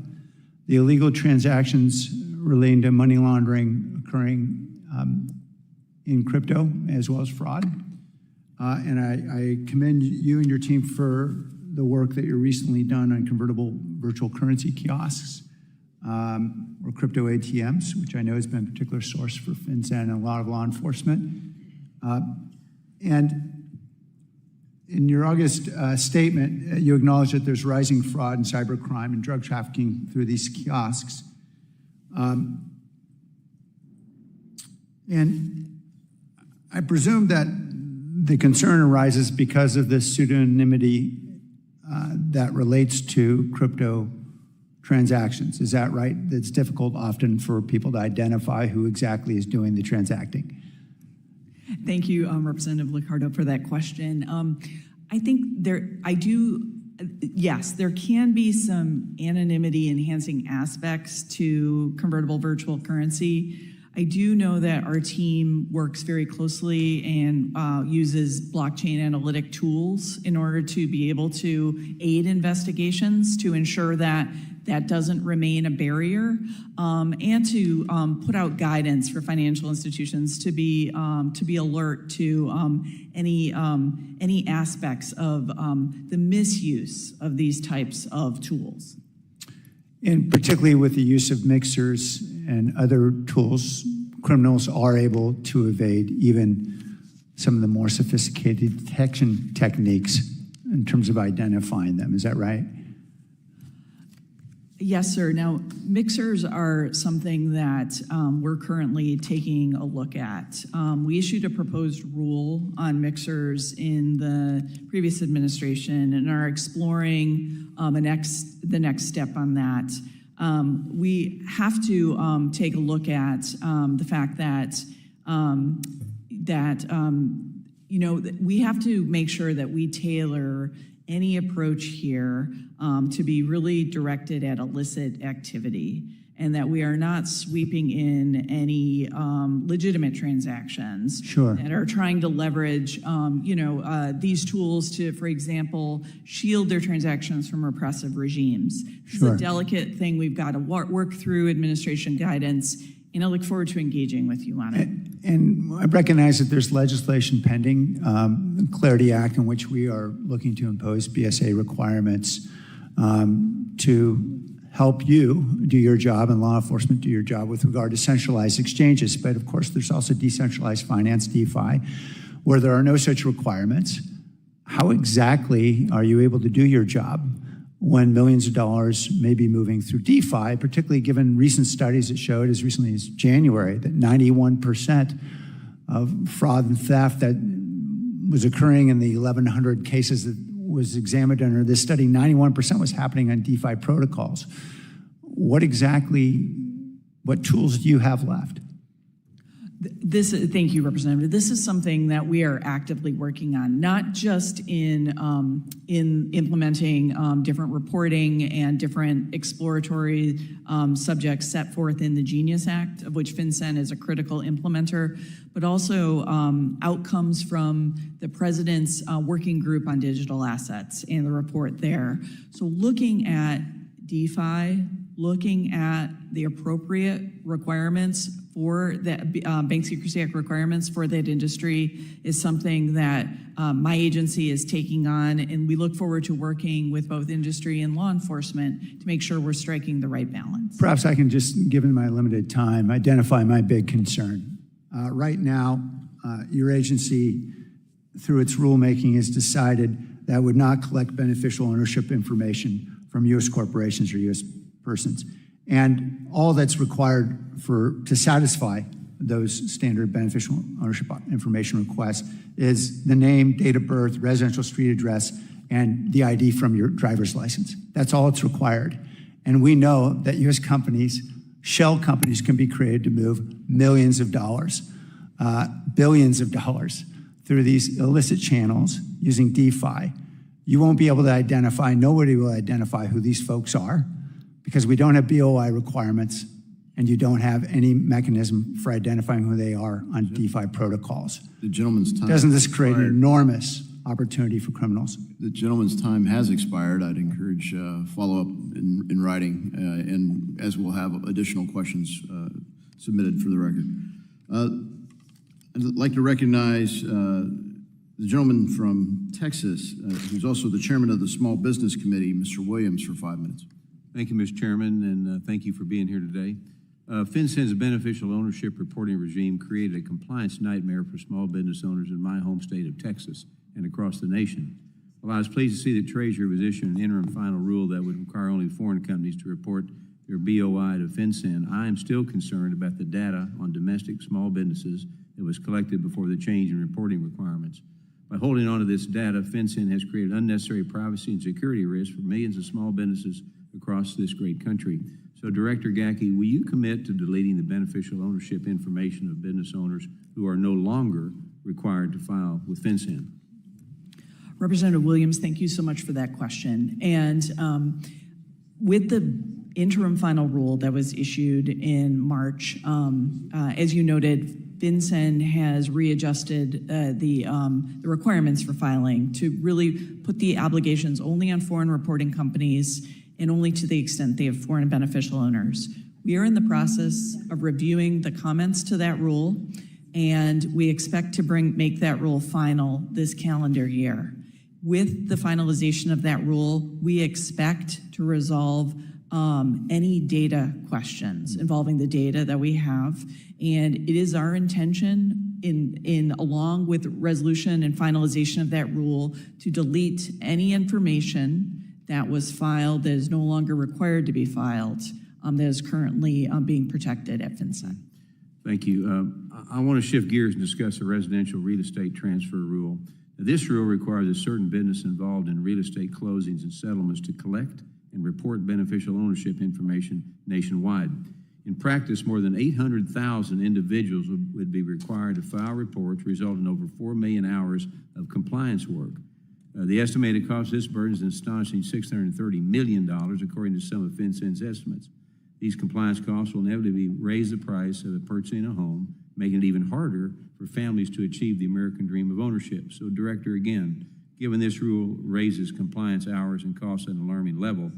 the illegal transactions relating to money laundering occurring in crypto as well as fraud. And I commend you and your team for the work that you've recently done on convertible virtual currency kiosks or crypto ATMs, which I know has been a particular source for FinCEN and a lot of law enforcement. And in your August statement, you acknowledge that there's rising fraud and cybercrime and drug trafficking through these kiosks. And I presume that the concern arises because of the pseudonymity that relates to crypto transactions. Is that right? It's difficult often for people to identify who exactly is doing the transacting. Thank you, Representative Liccardo, for that question. I think yes, there can be some anonymity enhancing aspects to convertible virtual currency. I do know that our team works very closely and uses blockchain analytic tools in order to be able to aid investigations to ensure that that doesn't remain a barrier, and to put out guidance for financial institutions to be alert to any aspects of the misuse of these types of tools. And particularly with the use of mixers and other tools, criminals are able to evade even some of the more sophisticated detection techniques in terms of identifying them. Is that right? Yes, sir. Now, mixers are something that we're currently taking a look at. We issued a proposed rule on mixers in the previous administration and are exploring the next step on that. We have to take a look at the fact that we have to make sure that we tailor any approach here to be really directed at illicit activity, and that we are not sweeping in any legitimate transactions that are trying to leverage, these tools to, for example, shield their transactions from repressive regimes. It's a delicate thing we've got to work through administration guidance, and I look forward to engaging with you on it. And I recognize that there's legislation pending, the Clarity Act, in which we are looking to impose BSA requirements to help you do your job and law enforcement do your job with regard to centralized exchanges. But of course, there's also decentralized finance, DeFi, where there are no such requirements. How exactly are you able to do your job when millions of dollars may be moving through DeFi, particularly given recent studies that showed as recently as January that 91% of fraud and theft that was occurring in the 1,100 cases that was examined under this study, 91% was happening on DeFi protocols. What tools do you have left? Thank you, Representative. This is something that we are actively working on, not just in implementing different reporting and different exploratory subjects set forth in the Genius Act, of which FinCEN is a critical implementer, but also outcomes from the President's working group on digital assets and the report there. So looking at DeFi, looking at the appropriate requirements for that Bank Secrecy Act requirements for that industry is something that my agency is taking on, and we look forward to working with both industry and law enforcement to make sure we're striking the right balance. Perhaps I can just, given my limited time, identify my big concern. Right now, your agency, through its rulemaking, has decided that it would not collect beneficial ownership information from U.S. corporations or U.S. persons. And all that's required to satisfy those standard beneficial ownership information requests is the name, date of birth, residential street address, and the ID from your driver's license. That's all it's required. And we know that U.S. companies, shell companies, can be created to move millions of dollars, billions of dollars through these illicit channels using DeFi. You won't be able to identify, nobody will identify who these folks are, because we don't have BOI requirements and you don't have any mechanism for identifying who they are on DeFi protocols. The gentleman's time. Doesn't this create an enormous opportunity for criminals? The gentleman's time has expired. I'd encourage follow-up in writing, and as we'll have additional questions submitted for the record. I'd like to recognize the gentleman from Texas, who's also the chairman of the Small Business Committee, Mr. Williams, for 5 minutes. Thank you, Mr. Chairman, and thank you for being here today. FinCEN's beneficial ownership reporting regime created a compliance nightmare for small business owners in my home state of Texas and across the nation. While I was pleased to see that Treasury was issuing an interim final rule that would require only foreign companies to report their BOI to FinCEN, I am still concerned about the data on domestic small businesses that was collected before the change in reporting requirements. By holding on to this data, FinCEN has created unnecessary privacy and security risks for millions of small businesses across this great country. So, Director Gacke, will you commit to deleting the beneficial ownership information of business owners who are no longer required to file with FinCEN? Representative Williams, thank you so much for that question. And with the interim final rule that was issued in March, as you noted, FinCEN has readjusted the requirements for filing to really put the obligations only on foreign reporting companies and only to the extent they have foreign beneficial owners. We are in the process of reviewing the comments to that rule, and we expect to make that rule final this calendar year. With the finalization of that rule, we expect to resolve any data questions involving the data that we have, and it is our intention along with resolution and finalization of that rule to delete any information that was filed that is no longer required to be filed, that is currently being protected at FinCEN. Thank you. I want to shift gears and discuss a residential real estate transfer rule. Now, this rule requires a certain business involved in real estate closings and settlements to collect and report beneficial ownership information nationwide. In practice, more than 800,000 individuals would be required to file reports, resulting in over 4 million hours of compliance work. The estimated cost of this burden is an astonishing $630 million, according to some of FinCEN's estimates. These compliance costs will inevitably raise the price of purchasing a home, making it even harder for families to achieve the American dream of ownership. So, Director, again, given this rule raises compliance hours and costs at an alarming level,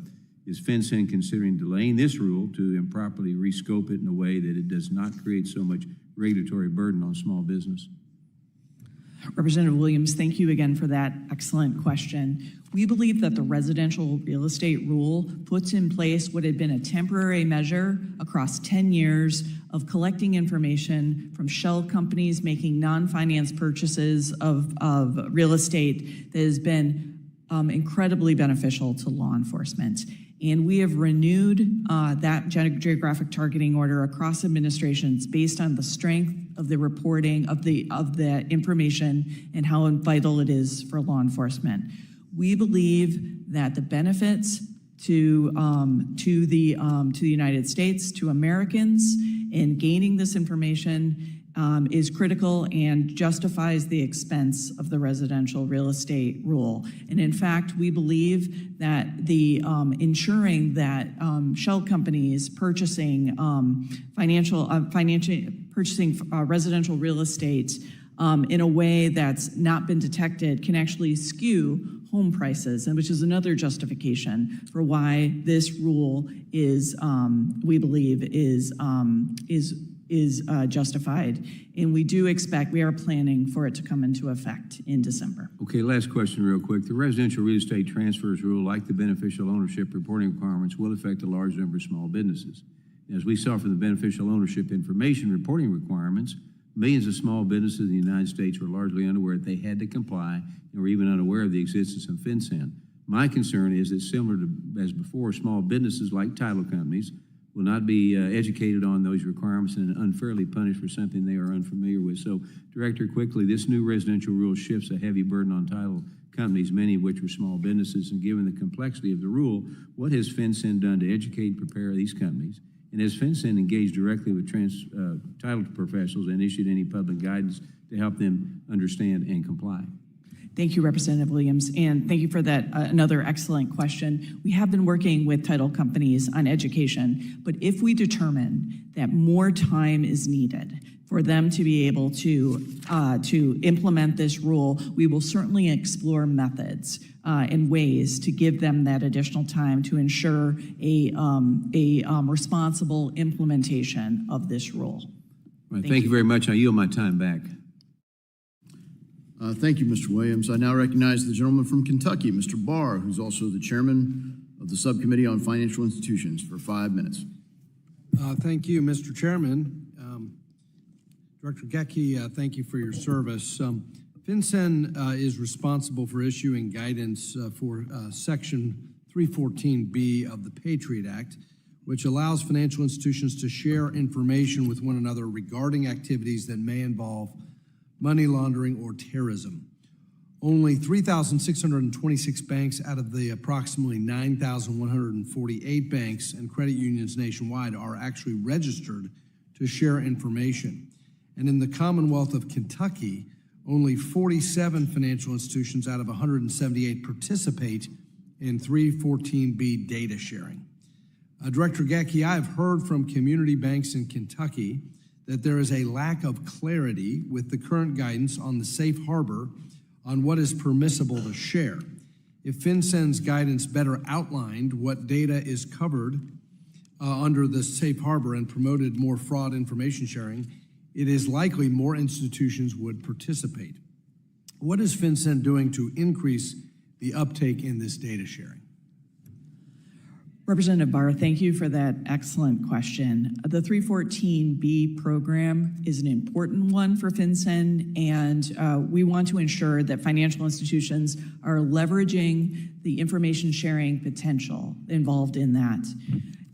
is FinCEN considering delaying this rule to improperly rescope it in a way that it does not create so much regulatory burden on small business? Representative Williams, thank you again for that excellent question. We believe that the residential real estate rule puts in place what had been a temporary measure across 10 years of collecting information from shell companies making non-finance purchases of real estate that has been incredibly beneficial to law enforcement. And we have renewed that geographic targeting order across administrations based on the strength of the reporting of the information and how vital it is for law enforcement. We believe that the benefits to the United States, to Americans, in gaining this information is critical and justifies the expense of the residential real estate rule. And in fact, we believe that the ensuring that shell companies purchasing residential real estate in a way that's not been detected can actually skew home prices, and which is another justification for why this rule is, we believe, is justified. And we do expect, we are planning for it to come into effect in December. Okay, last question real quick. The residential real estate transfers rule, like the beneficial ownership reporting requirements, will affect a large number of small businesses. As we saw from the beneficial ownership information reporting requirements, millions of small businesses in the United States were largely unaware that they had to comply and were even unaware of the existence of FinCEN. My concern is that, similar to as before, small businesses like title companies will not be educated on those requirements and unfairly punished for something they are unfamiliar with. So, Director, quickly, this new residential rule shifts a heavy burden on title companies, many of which are small businesses, and given the complexity of the rule, what has FinCEN done to educate and prepare these companies? And has FinCEN engaged directly with title professionals and issued any public guidance to help them understand and comply? Thank you, Representative Williams, and thank you for that another excellent question. We have been working with title companies on education, but if we determine that more time is needed for them to be able to implement this rule, we will certainly explore methods and ways to give them that additional time to ensure a responsible implementation of this rule. Right, thank you very much. I yield my time back. Thank you, Mr. Williams. I now recognize the gentleman from Kentucky, Mr. Barr, who's also the chairman of the Subcommittee on Financial Institutions, for 5 minutes. Thank you, Mr. Chairman. Director Gecki, thank you for your service. FinCEN is responsible for issuing guidance for Section 314B of the Patriot Act, which allows financial institutions to share information with one another regarding activities that may involve money laundering or terrorism. Only 3,626 banks out of the approximately 9,148 banks and credit unions nationwide are actually registered to share information. And in the Commonwealth of Kentucky, only 47 financial institutions out of 178 participate in 314B data sharing. Director Gecki, I have heard from community banks in Kentucky that there is a lack of clarity with the current guidance on the safe harbor on what is permissible to share. If FinCEN's guidance better outlined what data is covered under the safe harbor and promoted more fraud information sharing, it is likely more institutions would participate. What is FinCEN doing to increase the uptake in this data sharing? Representative Barr, thank you for that excellent question. The 314B program is an important one for FinCEN, and we want to ensure that financial institutions are leveraging the information sharing potential involved in that.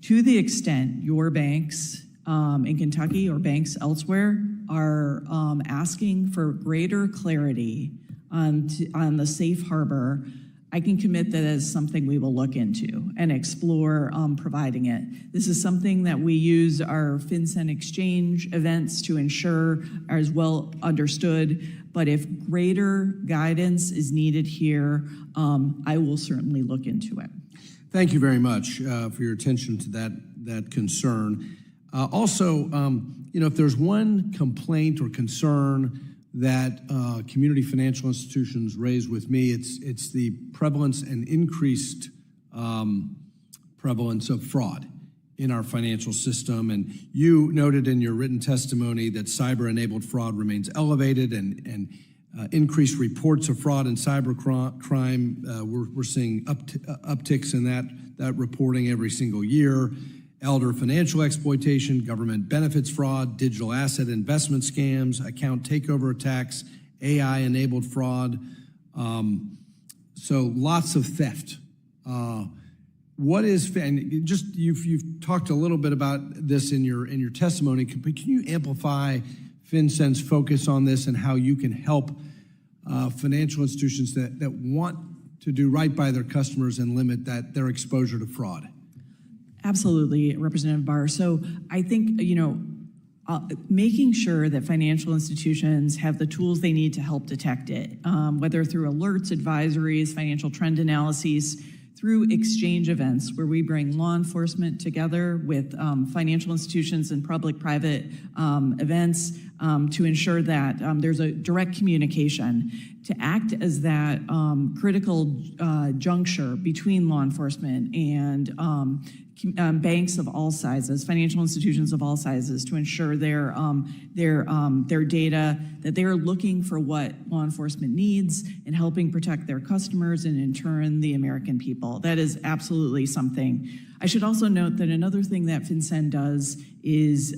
To the extent your banks in Kentucky or banks elsewhere are asking for greater clarity on the safe harbor, I can commit that as something we will look into and explore providing it. This is something that we use our FinCEN exchange events to ensure are as well understood, but if greater guidance is needed here, I will certainly look into it. Thank you very much for your attention to that concern. Also, if there's one complaint or concern that community financial institutions raise with me, it's the prevalence and increased prevalence of fraud in our financial system. And you noted in your written testimony that cyber-enabled fraud remains elevated, and increased reports of fraud and cyber crime. We're seeing upticks in that reporting every single year. Elder financial exploitation, government benefits fraud, digital asset investment scams, account takeover attacks, AI-enabled fraud. So lots of theft. What is, and just you've talked a little bit about this in your testimony, but can you amplify FinCEN's focus on this and how you can help financial institutions that want to do right by their customers and limit their exposure to fraud? Absolutely, Representative Barr. So I think, making sure that financial institutions have the tools they need to help detect it, whether through alerts, advisories, financial trend analyses, through exchange events where we bring law enforcement together with financial institutions and public-private events to ensure that there's a direct communication to act as that critical juncture between law enforcement and banks of all sizes, financial institutions of all sizes, to ensure their data, that they're looking for what law enforcement needs and helping protect their customers and in turn the American people. That is absolutely something. I should also note that another thing that FinCEN does is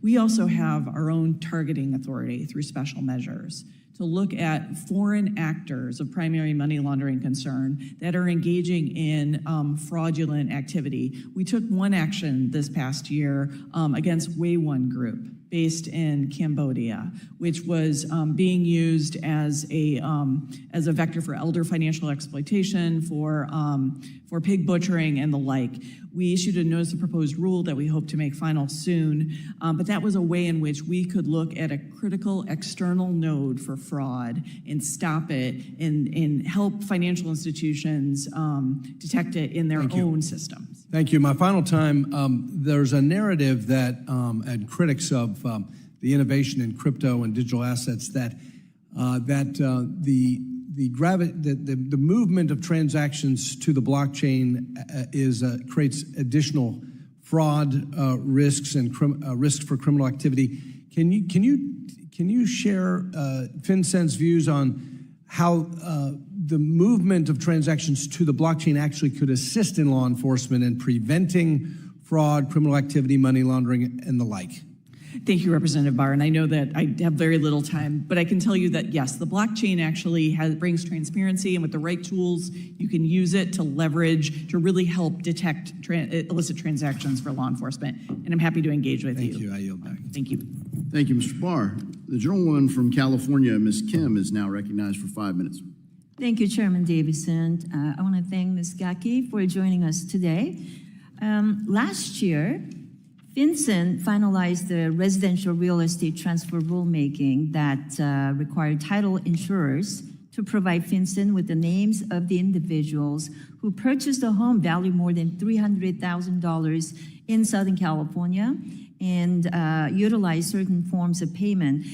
we also have our own targeting authority through special measures to look at foreign actors of primary money laundering concern that are engaging in fraudulent activity. We took one action this past year against Way1 Group, based in Cambodia, which was being used as a vector for elder financial exploitation, for pig butchering and the like. We issued a notice of proposed rule that we hope to make final soon, but that was a way in which we could look at a critical external node for fraud and stop it and help financial institutions detect it in their own systems. Thank you. My final time, there's a narrative that, and critics of the innovation in crypto and digital assets that the movement of transactions to the blockchain creates additional fraud risks and risks for criminal activity. Can you share FinCEN's views on how the movement of transactions to the blockchain actually could assist in law enforcement in preventing fraud, criminal activity, money laundering, and the like? Thank you, Representative Barr. And I know that I have very little time, but I can tell you that, yes, the blockchain actually brings transparency, and with the right tools, you can use it to leverage, to really help detect illicit transactions for law enforcement. And I'm happy to engage with you. Thank you. I yield back. Thank you. Thank you, Mr. Barr. The gentlewoman from California, Ms. Kim, is now recognized for 5 minutes. Thank you, Chairman Davison. I want to thank Ms. Gaki for joining us today. Last year, FinCEN finalized the residential real estate transfer rulemaking that required title insurers to provide FinCEN with the names of the individuals who purchased a home valued more than $300,000 in Southern California and utilize certain forms of payment.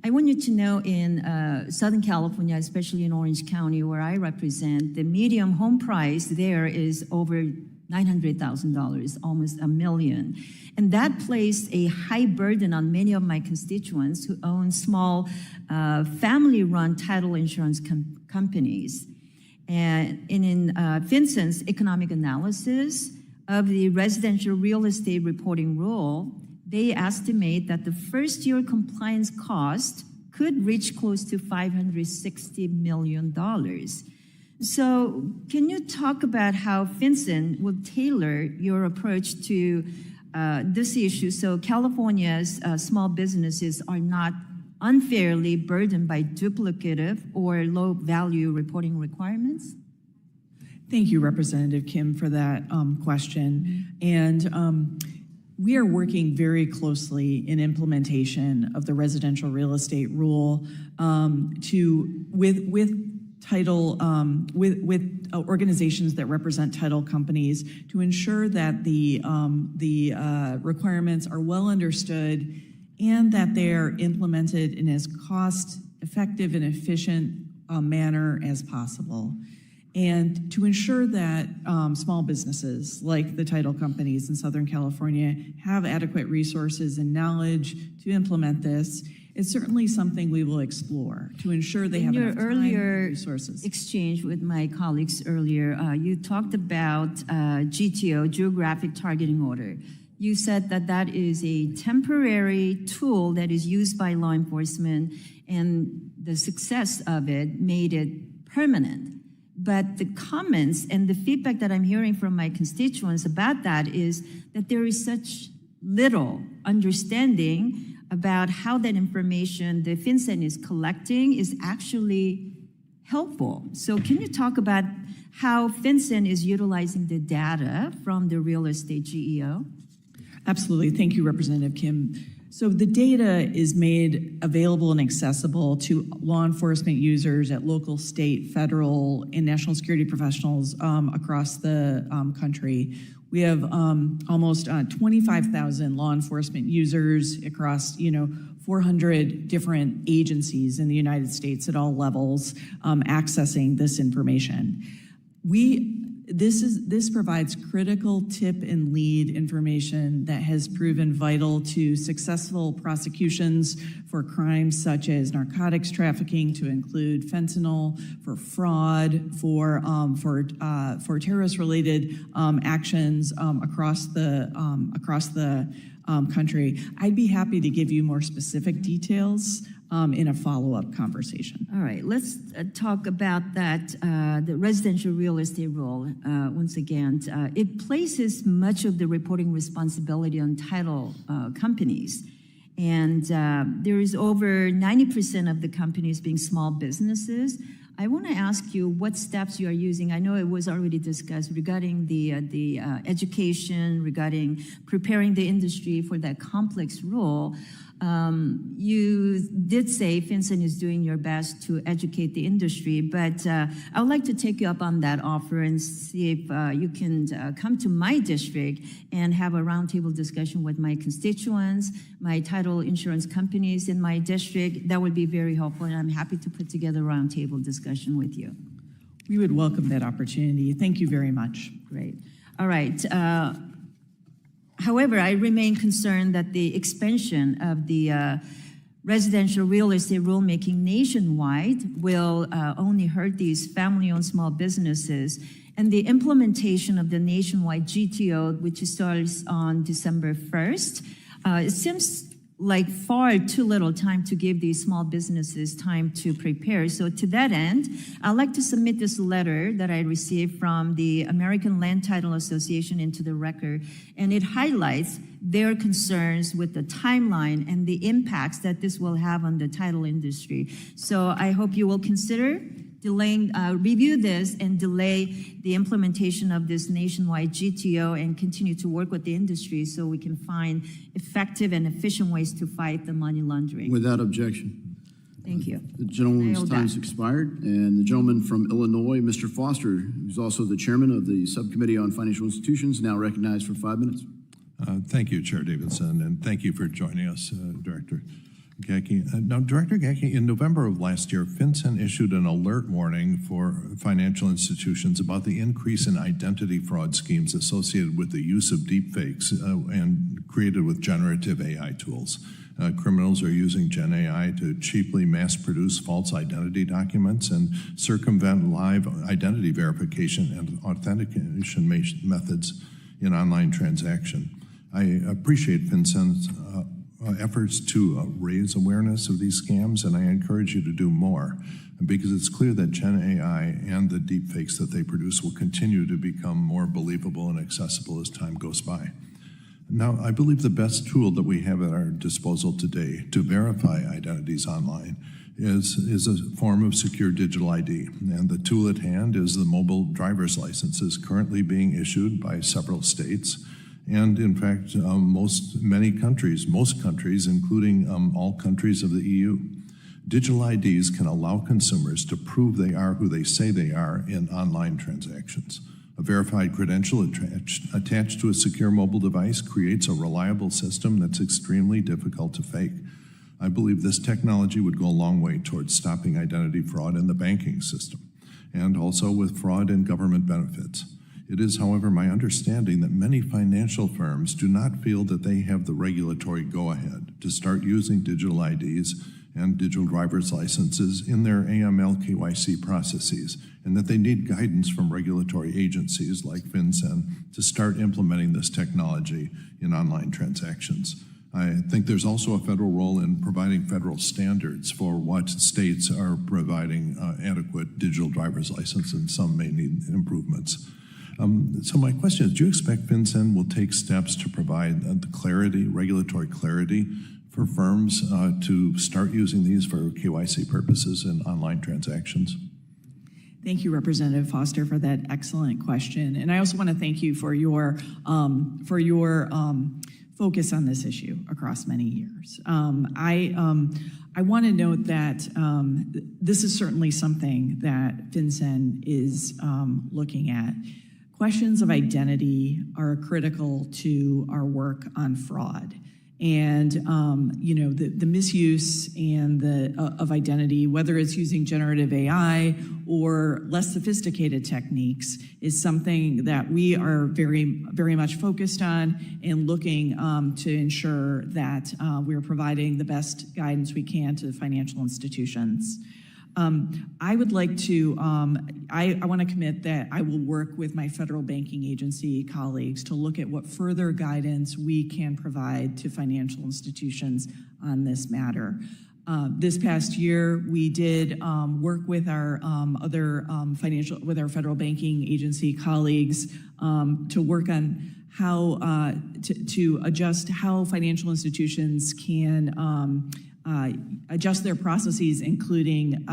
I want you to know in Southern California, especially in Orange County, where I represent, the median home price there is over $900,000, almost $1 million. And that placed a high burden on many of my constituents who own small family-run title insurance companies. And in FinCEN's economic analysis, of the residential real estate reporting rule, they estimate that the first-year compliance cost could reach close to $560 million. So can you talk about how FinCEN will tailor your approach to this issue so California's small businesses are not unfairly burdened by duplicative or low-value reporting requirements? Thank you, Representative Kim, for that question. And we are working very closely in implementation of the residential real estate rule with organizations that represent title companies to ensure that the requirements are well understood and that they are implemented in as cost-effective and efficient manner as possible. And to ensure that small businesses like the title companies in Southern California have adequate resources and knowledge to implement this, it's certainly something we will explore to ensure they have enough time and resources. Exchange with my colleagues earlier, you talked about GTO, Geographic Targeting Order. You said that that is a temporary tool that is used by law enforcement, and the success of it made it permanent. But the comments and the feedback that I'm hearing from my constituents about that is that there is such little understanding about how that information the FinCEN is collecting is actually helpful. So can you talk about how FinCEN is utilizing the data from the real estate GEO? Absolutely. Thank you, Representative Kim. So the data is made available and accessible to law enforcement users at local, state, federal, and national security professionals across the country. We have almost 25,000 law enforcement users across 400 different agencies in the United States at all levels accessing this information. This provides critical tip and lead information that has proven vital to successful prosecutions for crimes such as narcotics trafficking, to include fentanyl, for fraud, for terrorist-related actions across the country. I'd be happy to give you more specific details in a follow-up conversation. All right, let's talk about that, the residential real estate rule. Once again, it places much of the reporting responsibility on title companies. And there is over 90% of the companies being small businesses. I want to ask you what steps you are using. I know it was already discussed regarding the education, regarding preparing the industry for that complex rule. You did say FinCEN is doing your best to educate the industry, but I would like to take you up on that offer and see if you can come to my district and have a roundtable discussion with my constituents, my title insurance companies in my district. That would be very helpful, and I'm happy to put together a roundtable discussion with you. We would welcome that opportunity. Thank you very much. Great. All right. However, I remain concerned that the expansion of the residential real estate rulemaking nationwide will only hurt these family-owned small businesses, and the implementation of the nationwide GTO, which starts on December 1st, it seems like far too little time to give these small businesses time to prepare. So to that end, I'd like to submit this letter that I received from the American Land Title Association into the record, and it highlights their concerns with the timeline and the impacts that this will have on the title industry. So I hope you will consider delaying, review this and delay the implementation of this nationwide GTO and continue to work with the industry so we can find effective and efficient ways to fight the money laundering. Without objection. Thank you. The gentleman's time's expired, and the gentleman from Illinois, Mr. Foster, who's also the chairman of the Subcommittee on Financial Institutions, now recognized for 5 minutes. Thank you, Chair Davidson, and thank you for joining us, Director Gacke. Now, Director Gacke, in November of last year, FinCEN issued an alert warning for financial institutions about the increase in identity fraud schemes associated with the use of deepfakes and created with generative AI tools. Criminals are using Gen AI to cheaply mass-produce false identity documents and circumvent live identity verification and authentication methods in online transaction. I appreciate FinCEN's efforts to raise awareness of these scams, and I encourage you to do more, because it's clear that Gen AI and the deepfakes that they produce will continue to become more believable and accessible as time goes by. Now, I believe the best tool that we have at our disposal today to verify identities online is a form of secure digital ID. And the tool at hand is the mobile driver's licenses currently being issued by several states. And in fact, most countries, including all countries of the EU. Digital IDs can allow consumers to prove they are who they say they are in online transactions. A verified credential attached to a secure mobile device creates a reliable system that's extremely difficult to fake. I believe this technology would go a long way towards stopping identity fraud in the banking system, and also with fraud in government benefits. It is, however, my understanding that many financial firms do not feel that they have the regulatory go-ahead to start using digital IDs and digital driver's licenses in their AML KYC processes, and that they need guidance from regulatory agencies like FinCEN to start implementing this technology in online transactions. I think there's also a federal role in providing federal standards for what states are providing adequate digital driver's license, and some may need improvements. So my question is, do you expect FinCEN will take steps to provide the clarity, regulatory clarity, for firms to start using these for KYC purposes in online transactions? Thank you, Representative Foster, for that excellent question. And I also want to thank you for your focus on this issue across many years. I want to note that this is certainly something that FinCEN is looking at. Questions of identity are critical to our work on fraud. And the misuse and of identity, whether it's using generative AI or less sophisticated techniques, is something that we are very, very much focused on and looking to ensure that we're providing the best guidance we can to financial institutions. I would like to, I want to commit that I will work with my federal banking agency colleagues to look at what further guidance we can provide to financial institutions on this matter. This past year, we did work with our with our federal banking agency colleagues to work on how to adjust how financial institutions can adjust their processes, including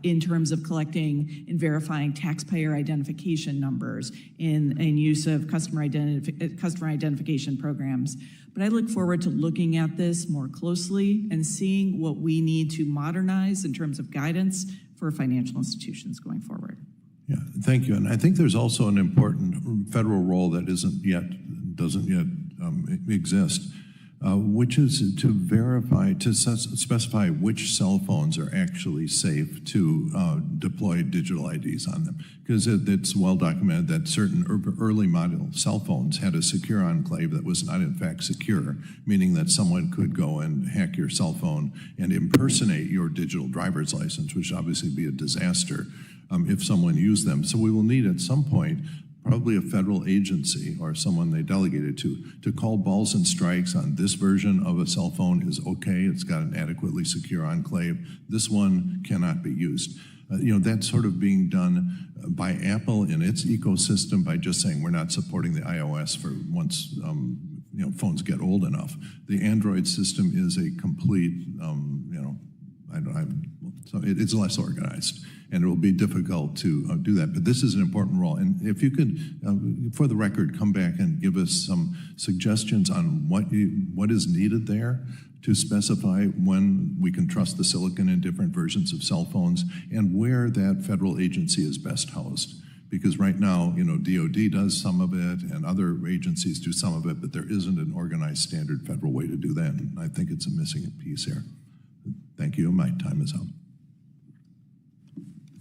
in terms of collecting and verifying taxpayer identification numbers and use of customer identification programs. But I look forward to looking at this more closely and seeing what we need to modernize in terms of guidance for financial institutions going forward. Yeah, thank you. And I think there's also an important federal role that doesn't yet exist, which is to verify, to specify which cell phones are actually safe to deploy digital IDs on them. Because it's well documented that certain early model cell phones had a secure enclave that was not in fact secure, meaning that someone could go and hack your cell phone and impersonate your digital driver's license, which would obviously be a disaster if someone used them. So we will need at some point probably a federal agency or someone they delegated to call balls and strikes on this version of a cell phone is okay, it's got an adequately secure enclave, this one cannot be used. That's sort of being done by Apple in its ecosystem by just saying we're not supporting the iOS for once phones get old enough. The Android system is a complete, so it's less organized, and it will be difficult to do that. But this is an important role. And if you could, for the record, come back and give us some suggestions on what is needed there to specify when we can trust the silicon in different versions of cell phones and where that federal agency is best housed. Because right now, DOD does some of it and other agencies do some of it, but there isn't an organized standard federal way to do that. And I think it's a missing piece here. Thank you. My time is up.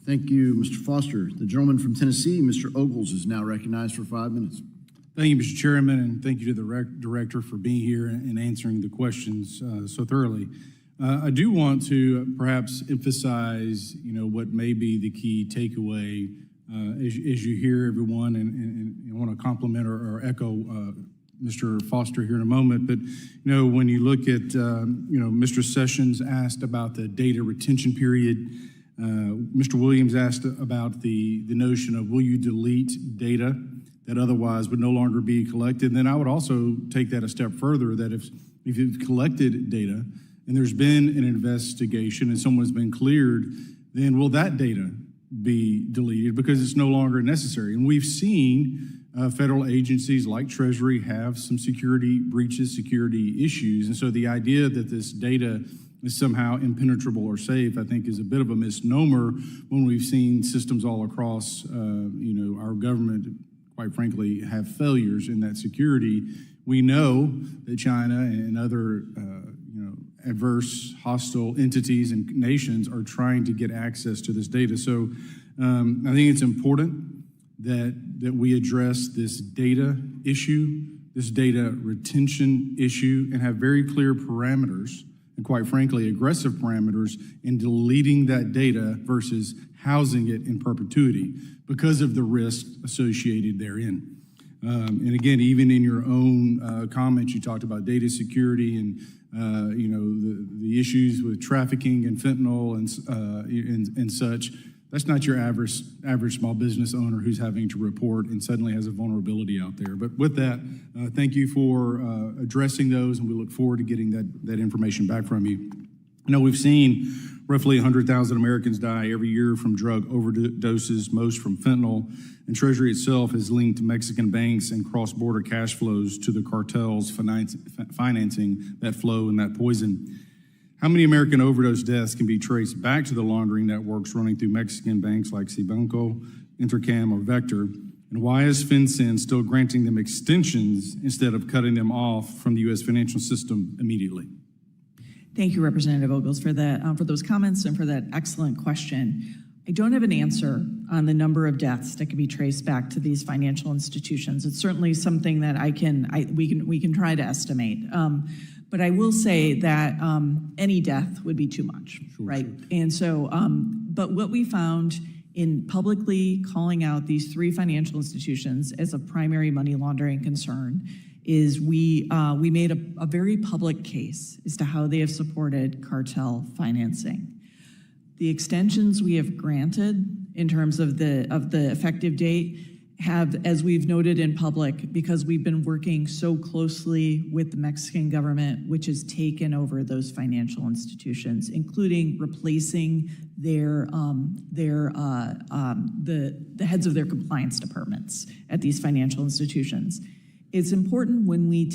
Thank you, Mr. Foster. The gentleman from Tennessee, Mr. Ogles, is now recognized for 5 minutes. Thank you, Mr. Chairman, and thank you to the director for being here and answering the questions so thoroughly. I do want to perhaps emphasize, what may be the key takeaway as you hear everyone, and I want to compliment or echo Mr. Foster here in a moment, but when you look at Mr. Sessions asked about the data retention period. Mr. Williams asked about the notion of will you delete data that otherwise would no longer be collected. And then I would also take that a step further, that if you've collected data and there's been an investigation and someone's been cleared, then will that data be deleted because it's no longer necessary? And we've seen federal agencies like Treasury have some security breaches, security issues. And so the idea that this data is somehow impenetrable or safe, I think, is a bit of a misnomer when we've seen systems all across, our government, quite frankly, have failures in that security. We know that China and other, adverse, hostile entities and nations are trying to get access to this data. So I think it's important that we address this data issue, this data retention issue, and have very clear parameters, and quite frankly, aggressive parameters in deleting that data versus housing it in perpetuity because of the risk associated therein. And again, even in your own comments, you talked about data security and the issues with trafficking and fentanyl and such. That's not your average small business owner who's having to report and suddenly has a vulnerability out there. But with that, thank you for addressing those, and we look forward to getting that information back from you. We've seen roughly 100,000 Americans die every year from drug overdoses, most from fentanyl, and Treasury itself has linked Mexican banks and cross-border cash flows to the cartels financing that flow and that poison. How many American overdose deaths can be traced back to the laundering networks running through Mexican banks like Cibanco, Intercam, or Vector? And why is FinCEN still granting them extensions instead of cutting them off from the U.S. financial system immediately? Thank you, Representative Ogles, for that, for those comments and for that excellent question. I don't have an answer on the number of deaths that can be traced back to these financial institutions. It's certainly something that we can try to estimate. But I will say that any death would be too much, right? Sure. And so, but what we found in publicly calling out these three financial institutions as a primary money laundering concern is we made a very public case as to how they have supported cartel financing. The extensions we have granted in terms of the effective date have, as we've noted in public, because we've been working so closely with the Mexican government, which has taken over those financial institutions, including replacing the heads of their compliance departments at these financial institutions. It's important when we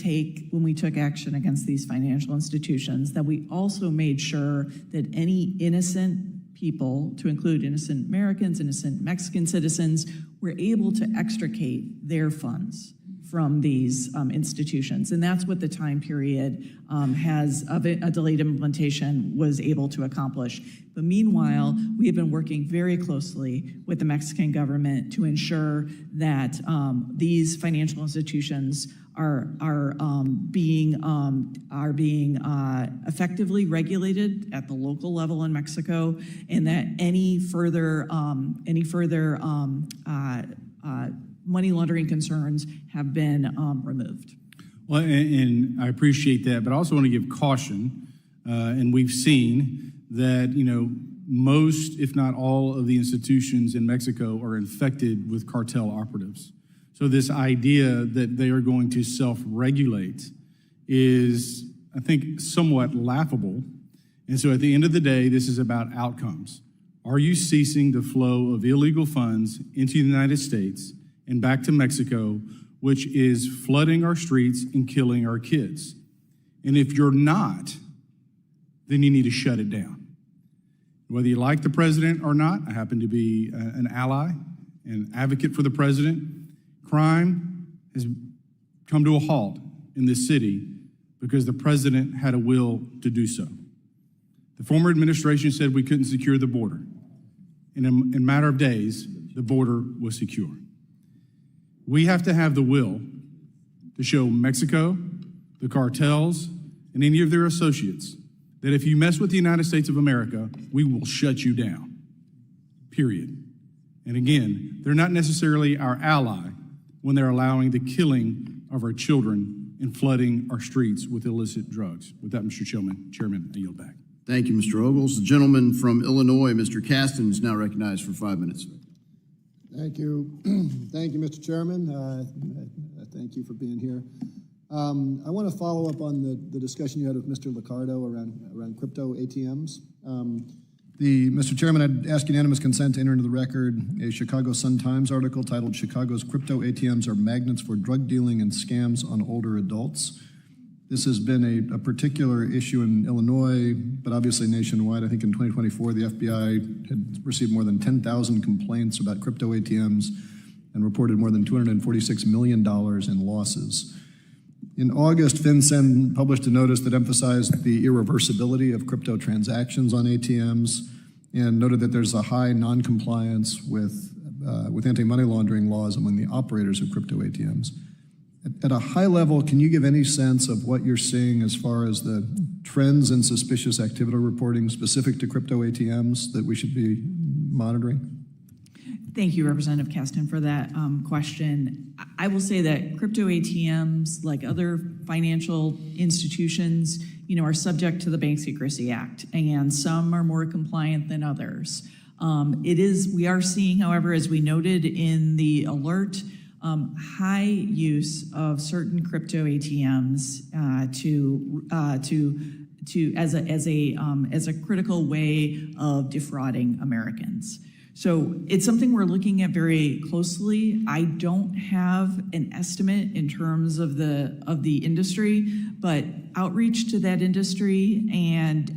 took action against these financial institutions that we also made sure that any innocent people, to include innocent Americans, innocent Mexican citizens, were able to extricate their funds from these institutions. And that's what the time period of a delayed implementation was able to accomplish. But meanwhile, we have been working very closely with the Mexican government to ensure that these financial institutions are being effectively regulated at the local level in Mexico, and that any further money laundering concerns have been removed. Well, and I appreciate that, but I also want to give caution, and we've seen that, most, if not all, of the institutions in Mexico are infected with cartel operatives. So this idea that they are going to self-regulate is, I think, somewhat laughable. And so at the end of the day, this is about outcomes. Are you ceasing the flow of illegal funds into the United States and back to Mexico, which is flooding our streets and killing our kids? And if you're not, then you need to shut it down. Whether you like the president or not, I happen to be an ally, an advocate for the president. Crime has come to a halt in this city because the president had a will to do so. The former administration said we couldn't secure the border. In a matter of days, the border was secure. We have to have the will to show Mexico, the cartels, and any of their associates that if you mess with the United States of America, we will shut you down, period. And again, they're not necessarily our ally when they're allowing the killing of our children and flooding our streets with illicit drugs. With that, Mr. Chairman, I yield back. Thank you, Mr. Ogles. The gentleman from Illinois, Mr. Caston, is now recognized for 5 minutes. Thank you. Thank you, Mr. Chairman. Thank you for being here. I want to follow up on the discussion you had with Mr. Liccardo around crypto ATMs. Mr. Chairman, I'd ask unanimous consent to enter into the record a Chicago Sun-Times article titled "Chicago's Crypto ATMs Are Magnets for Drug Dealing and Scams on Older Adults." This has been a particular issue in Illinois, but obviously nationwide. I think in 2024, the FBI had received more than 10,000 complaints about crypto ATMs and reported more than $246 million in losses. In August, FinCEN published a notice that emphasized the irreversibility of crypto transactions on ATMs and noted that there's a high non-compliance with anti-money laundering laws among the operators of crypto ATMs. At a high level, can you give any sense of what you're seeing as far as the trends in suspicious activity reporting specific to crypto ATMs that we should be monitoring? Thank you, Representative Caston, for that question. I will say that crypto ATMs, like other financial institutions, are subject to the Bank Secrecy Act, and some are more compliant than others. We are seeing, however, as we noted in the alert, high use of certain crypto ATMs as a critical way of defrauding Americans. So it's something we're looking at very closely. I don't have an estimate in terms of the industry, but outreach to that industry and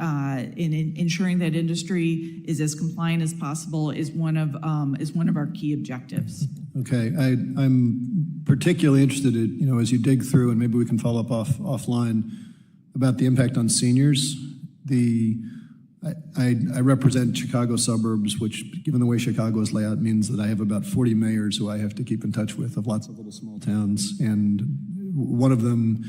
in ensuring that industry is as compliant as possible is one of our key objectives. Okay, I'm particularly interested in, as you dig through, and maybe we can follow up offline about the impact on seniors. I represent Chicago suburbs, which, given the way Chicago is laid out, means that I have about 40 mayors who I have to keep in touch with of lots of little small towns, and one of them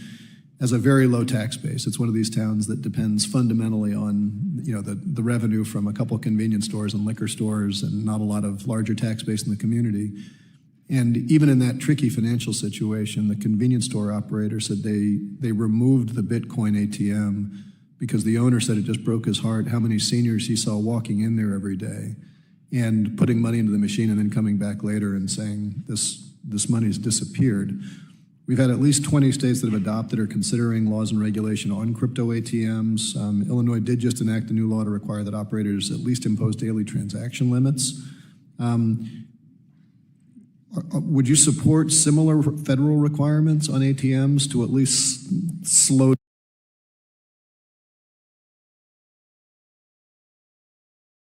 has a very low tax base. It's one of these towns that depends fundamentally on the revenue from a couple of convenience stores and liquor stores, and not a lot of larger tax base in the community. And even in that tricky financial situation, the convenience store operator said they removed the Bitcoin ATM because the owner said it just broke his heart how many seniors he saw walking in there every day and putting money into the machine and then coming back later and saying this money's disappeared. We've had at least 20 states that have adopted or considering laws and regulation on crypto ATMs. Illinois did just enact a new law to require that operators at least impose daily transaction limits. Would you support similar federal requirements on ATMs to at least slow?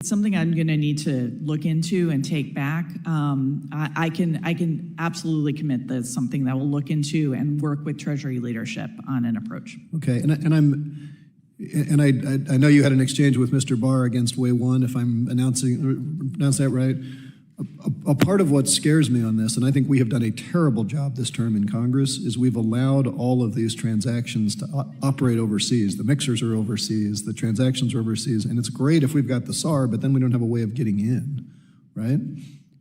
It's something I'm going to need to look into and take back. I can absolutely commit that's something that we'll look into and work with Treasury leadership on an approach. Okay, and I know you had an exchange with Mr. Barr against Way One, if I'm pronounce that right. A part of what scares me on this, and I think we have done a terrible job this term in Congress, is we've allowed all of these transactions to operate overseas. The mixers are overseas, the transactions are overseas, and it's great if we've got the SAR, but then we don't have a way of getting in, right?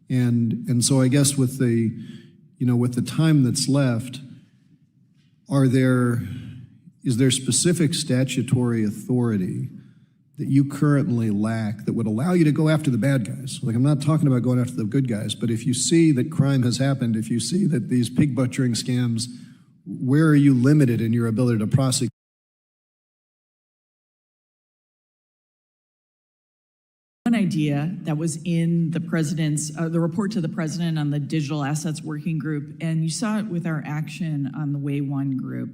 And so I guess with the time that's left, is there specific statutory authority that you currently lack that would allow you to go after the bad guys? Like, I'm not talking about going after the good guys, but if you see that crime has happened, if you see that these pig butchering scams, where are you limited in your ability to prosecute? One idea that was in the president's, the report to the president on the digital assets working group, and you saw it with our action on the Way One group,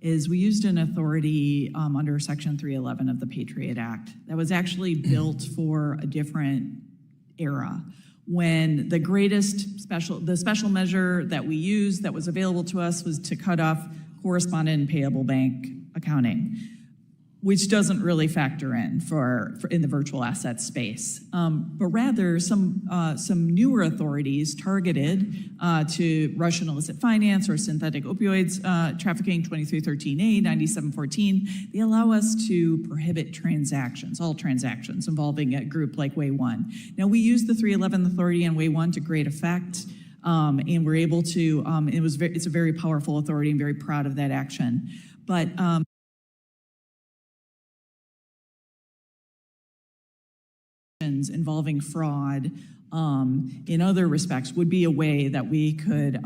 is we used an authority under Section 311 of the Patriot Act that was actually built for a different era, when the special measure that we used that was available to us was to cut off correspondent and payable bank accounting. which doesn't really factor in for in the virtual asset space, but rather some newer authorities targeted to Russian illicit finance or synthetic opioids trafficking, 2313A, 9714. They allow us to prohibit transactions, all transactions involving a group like Way One. Now, we use the 311 authority and Way One to great effect, and we're able to. It's a very powerful authority. I'm very proud of that action, but. Involving fraud in other respects would be a way that we could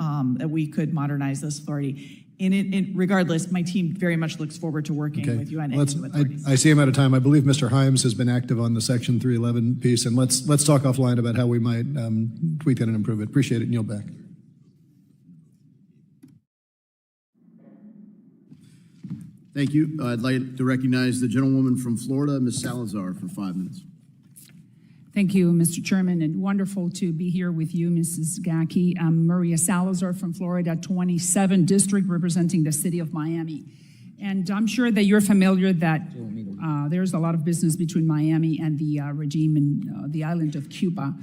modernize this authority. And regardless, my team very much looks forward to working with you on any new authorities. I see I'm out of time. I believe Mr. Himes has been active on the Section 311 piece, and let's talk offline about how we might tweak that and improve it. Appreciate it, and yield back. Thank you. I'd like to recognize the gentlewoman from Florida, Ms. Salazar, for 5 minutes. Thank you, Mr. Chairman, and wonderful to be here with you, Mrs. Gacke. I'm Maria Salazar from Florida, 27 District, representing the city of Miami. And I'm sure that you're familiar that there's a lot of business between Miami and the regime in the island of Cuba.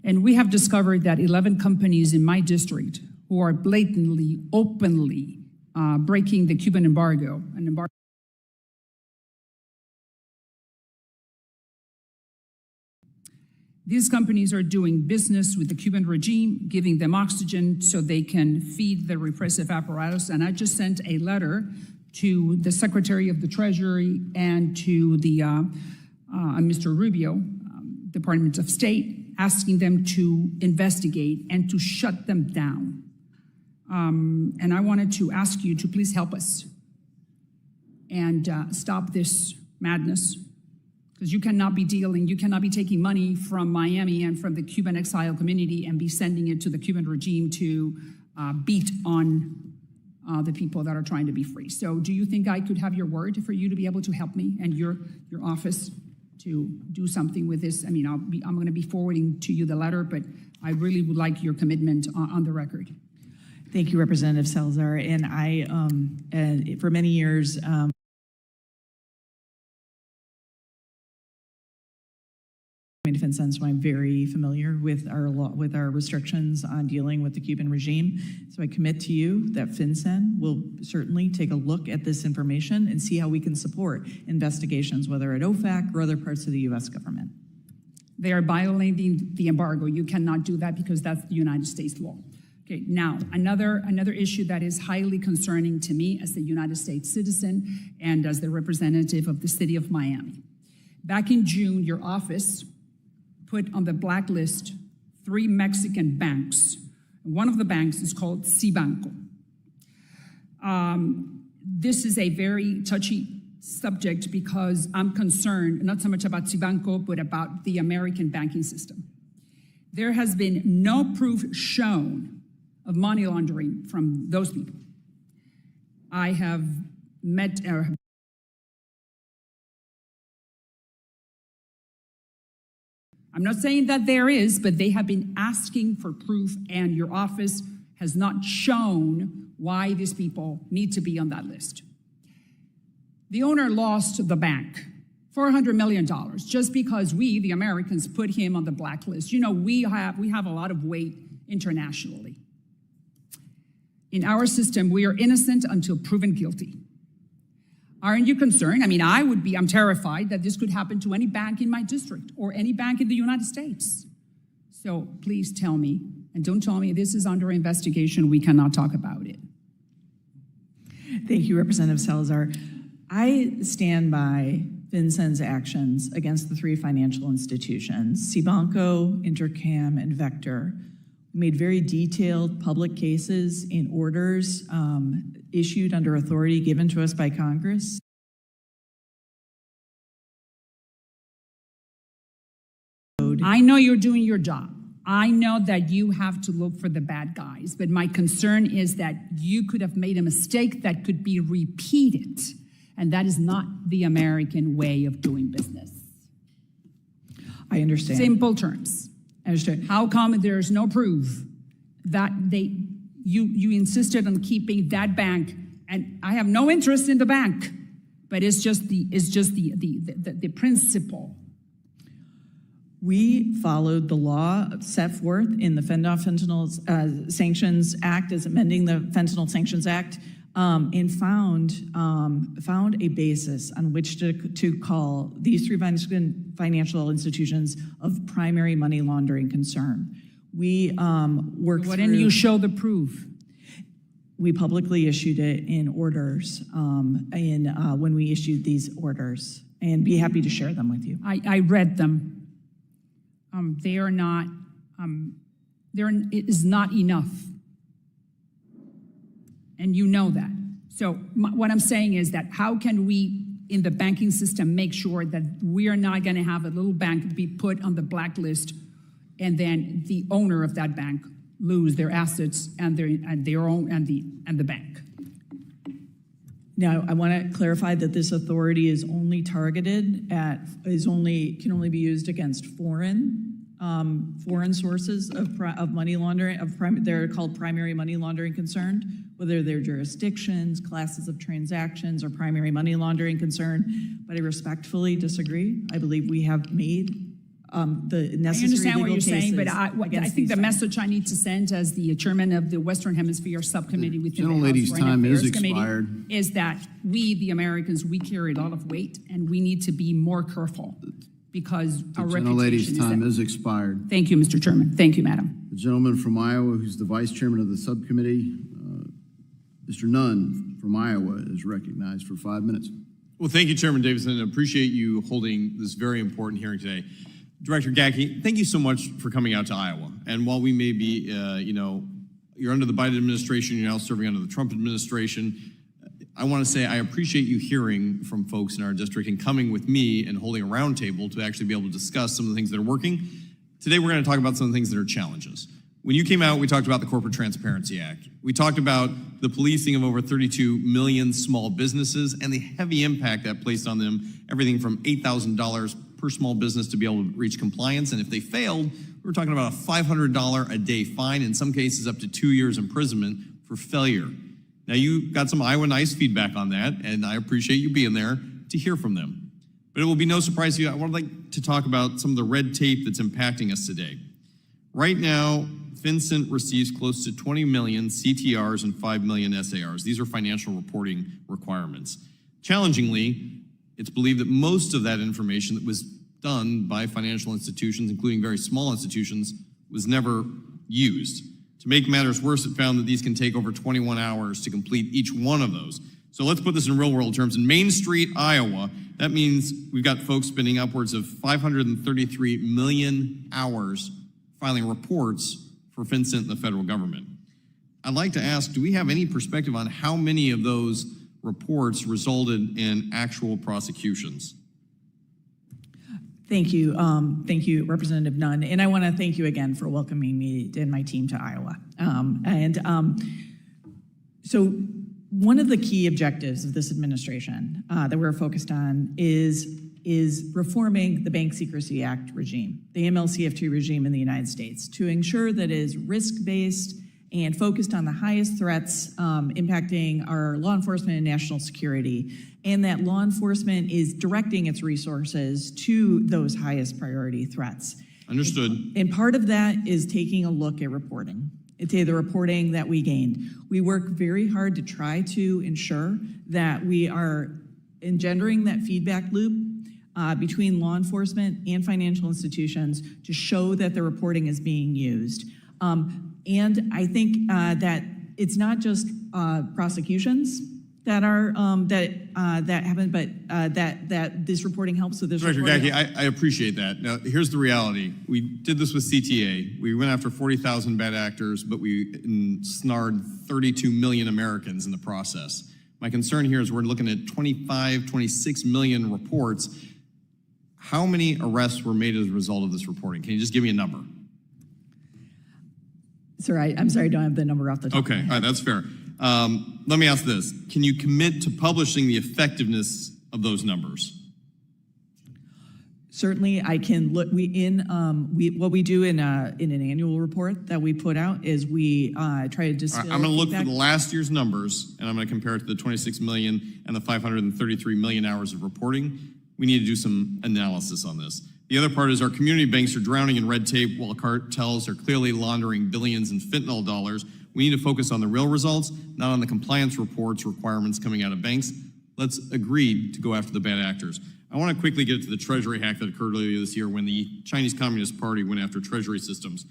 And we have discovered that 11 companies in my district who are blatantly, openly breaking the Cuban embargo, an embargo. These companies are doing business with the Cuban regime, giving them oxygen so they can feed the repressive apparatus. And I just sent a letter to the Secretary of the Treasury and to the Mr. Rubio, Department of State, asking them to investigate and to shut them down. And I wanted to ask you to please help us and stop this madness. Because you cannot be taking money from Miami and from the Cuban exile community and be sending it to the Cuban regime to beat on the people that are trying to be free. So do you think I could have your word for you to be able to help me and your office to do something with this? I mean, I'm going to be forwarding to you the letter, but I really would like your commitment on the record. Thank you, Representative Salazar. And I, for many years, FinCEN, so I'm very familiar with our restrictions on dealing with the Cuban regime. So I commit to you that FinCEN will certainly take a look at this information and see how we can support investigations, whether at OFAC or other parts of the U.S. government. They are violating the embargo. You cannot do that because that's the United States law. Okay, now, another issue that is highly concerning to me as a United States citizen and as the representative of the city of Miami. Back in June, your office put on the blacklist 3 Mexican banks. One of the banks is called Cibanco. This is a very touchy subject because I'm concerned not so much about Cibanco, but about the American banking system. There has been no proof shown of money laundering from those people. I have met I'm not saying that there is, but they have been asking for proof, and your office has not shown why these people need to be on that list. The owner lost the bank, $400 million, just because we, the Americans, put him on the blacklist. You know, we have a lot of weight internationally. In our system, we are innocent until proven guilty. Aren't you concerned? I mean, I'm terrified that this could happen to any bank in my district or any bank in the United States. So please tell me, and don't tell me this is under investigation, we cannot talk about it. Thank you, Representative Salazar. I stand by FinCEN's actions against the 3 financial institutions, Cibanco, Intercam, and Vector. We made very detailed public cases in orders issued under authority given to us by Congress. I know you're doing your job. I know that you have to look for the bad guys, but my concern is that you could have made a mistake that could be repeated, and that is not the American way of doing business. I understand. Simple terms. I understand. How come there's no proof that you insisted on keeping that bank, and I have no interest in the bank, but it's just the principle. We followed the law set forth in the Fentanyl Sanctions Act as amending the Fentanyl Sanctions Act, and found a basis on which to call these three financial institutions of primary money laundering concern. We worked Why didn't you show the proof? We publicly issued it in orders when we issued these orders, and be happy to share them with you. I read them. They are not, it is not enough. And you know that. So what I'm saying is that how can we in the banking system make sure that we are not going to have a little bank be put on the blacklist and then the owner of that bank lose their assets and their own and the bank? Now, I want to clarify that this authority is only targeted at, can only be used against foreign sources of money laundering, they're called primary money laundering concerned, whether they're jurisdictions, classes of transactions, or primary money laundering concern. But I respectfully disagree. I believe we have made the necessary legal cases. I understand what you're saying, but I think the message I need to send as the chairman of the Western Hemisphere Subcommittee within the House Foreign Affairs Committee is that we, the Americans, we carry a lot of weight, and we need to be more careful because our reputation time is expired. Thank you, Mr. Chairman. Thank you, Madam. The gentleman from Iowa, who's the vice chairman of the subcommittee, Mr. Nunn from Iowa, is recognized for 5 minutes. Well, thank you, Chairman Davidson, and appreciate you holding this very important hearing today. Director Gackey, thank you so much for coming out to Iowa. And while we may be, you're under the Biden administration, you're now serving under the Trump administration, I want to say I appreciate you hearing from folks in our district and coming with me and holding a roundtable to actually be able to discuss some of the things that are working. Today, we're going to talk about some of the things that are challenges. When you came out, we talked about the Corporate Transparency Act. We talked about the policing of over 32 million small businesses and the heavy impact that placed on them, everything from $8,000 per small business to be able to reach compliance. And if they failed, we're talking about a $500 a day fine, in some cases up to 2 years imprisonment for failure. Now, you got some Iowa Nice feedback on that, and I appreciate you being there to hear from them. But it will be no surprise to you, I would like to talk about some of the red tape that's impacting us today. Right now, FinCEN receives close to 20 million CTRs and 5 million SARs. These are financial reporting requirements. Challengingly, it's believed that most of that information that was done by financial institutions, including very small institutions, was never used. To make matters worse, it found that these can take over 21 hours to complete each one of those. So let's put this in real world terms. In Main Street, Iowa, that means we've got folks spending upwards of 533 million hours filing reports for FinCEN and the federal government. I'd like to ask, do we have any perspective on how many of those reports resulted in actual prosecutions? Thank you, Representative Nunn, and I want to thank you again for welcoming me and my team to Iowa. So one of the key objectives of this administration that we're focused on is reforming the Bank Secrecy Act regime, the MLCFT regime in the United States, to ensure that it is risk-based and focused on the highest threats impacting our law enforcement and national security, and that law enforcement is directing its resources to those highest priority threats. Understood. And part of that is taking a look at reporting. It's the reporting that we gained. We work very hard to try to ensure that we are engendering that feedback loop between law enforcement and financial institutions to show that the reporting is being used. And I think that it's not just prosecutions that are that happen, but that this reporting helps with this. Director Gackey, I appreciate that. Now, here's the reality. We did this with CTA. We went after 40,000 bad actors, but we snared 32 million Americans in the process. My concern here is we're looking at 26 million reports. How many arrests were made as a result of this reporting? Can you just give me a number? Sir, I'm sorry, I don't have the number off the top. Okay, all right, that's fair. Let me ask this. Can you commit to publishing the effectiveness of those numbers? Certainly, I can look. What we do in an annual report that we put out is we try to distill. I'm going to look for feedback. the last year's numbers, and I'm going to compare it to the 26 million and the 533 million hours of reporting. We need to do some analysis on this. The other part is our community banks are drowning in red tape while cartels are clearly laundering billions in fentanyl dollars. We need to focus on the real results, not on the compliance reports requirements coming out of banks. Let's agree to go after the bad actors. I want to quickly get to the Treasury hack that occurred earlier this year when the Chinese Communist Party went after Treasury systems.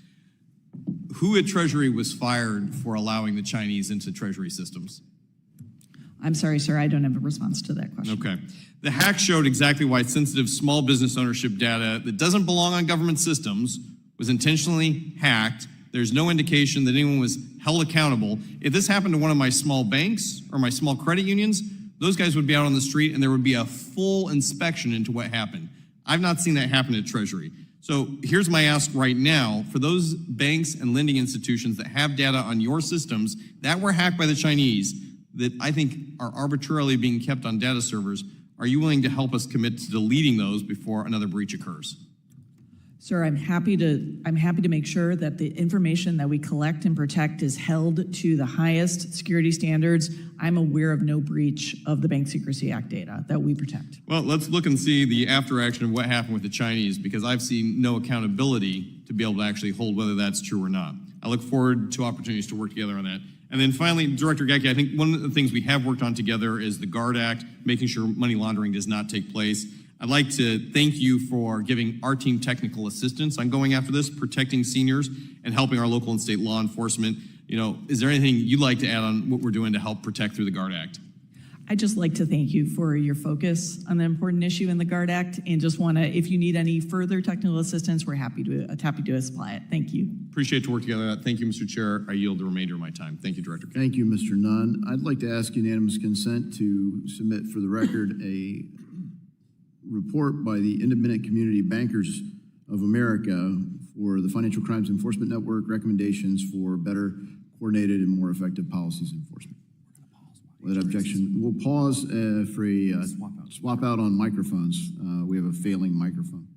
Who at Treasury was fired for allowing the Chinese into Treasury systems? I'm sorry, sir, I don't have a response to that question. Okay. The hack showed exactly why sensitive small business ownership data that doesn't belong on government systems was intentionally hacked. There's no indication that anyone was held accountable. If this happened to one of my small banks or my small credit unions, those guys would be out on the street and there would be a full inspection into what happened. I've not seen that happen at Treasury. So here's my ask right now. For those banks and lending institutions that have data on your systems that were hacked by the Chinese that I think are arbitrarily being kept on data servers, are you willing to help us commit to deleting those before another breach occurs? Sir, I'm happy to make sure that the information that we collect and protect is held to the highest security standards. I'm aware of no breach of the Bank Secrecy Act data that we protect. Well, let's look and see the after action of what happened with the Chinese, because I've seen no accountability to be able to actually hold whether that's true or not. I look forward to opportunities to work together on that. And then finally, Director Gacki, I think one of the things we have worked on together is the GUARD Act, making sure money laundering does not take place. I'd like to thank you for giving our team technical assistance on going after this, protecting seniors, and helping our local and state law enforcement. You know, is there anything you'd like to add on what we're doing to help protect through the GUARD Act? I'd just like to thank you for your focus on the important issue in the GUARD Act, and just want to, if you need any further technical assistance, we're happy to supply it. Thank you. Appreciate to work together. Thank you, Mr. Chair. I yield the remainder of my time. Thank you, Director. Thank you, Mr. Nunn. I'd like to ask unanimous consent to submit for the record a report by the Independent Community Bankers of America for the Financial Crimes Enforcement Network, recommendations for better coordinated and more effective policies enforcement. Without objection, we'll pause for a swap out on microphones. We have a failing microphone.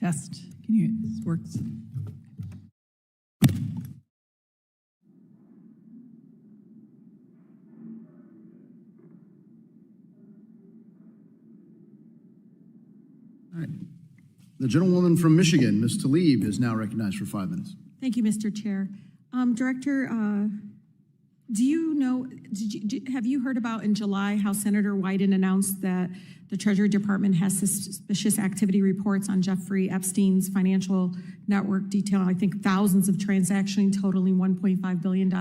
Test. Can you, this works? All right. The gentlewoman from Michigan, Ms. Tlaib, is now recognized for 5 minutes. Thank you, Mr. Chair. Director, do you know, have you heard about in July how Senator Wyden announced that the Treasury Department has suspicious activity reports on Jeffrey Epstein's financial network detailing, I think, thousands of transactions totaling $1.5 billion?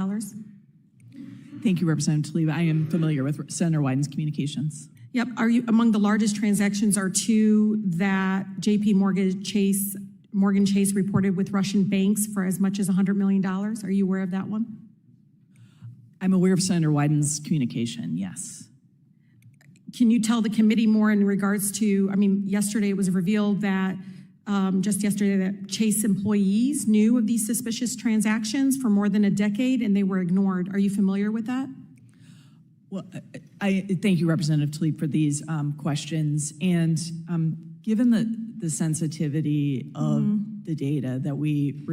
Thank you, Representative Tlaib. I am familiar with Senator Wyden's communications. Yep. Are you among the largest transactions are two that Morgan Chase reported with Russian banks for as much as $100 million? Are you aware of that one? I'm aware of Senator Wyden's communication, yes. Can you tell the committee more in regards to, I mean, yesterday it was revealed that, just yesterday, that Chase employees knew of these suspicious transactions for more than a decade and they were ignored. Are you familiar with that? Well, I thank you, Representative Tlaib, for these questions. And given the sensitivity of the data that we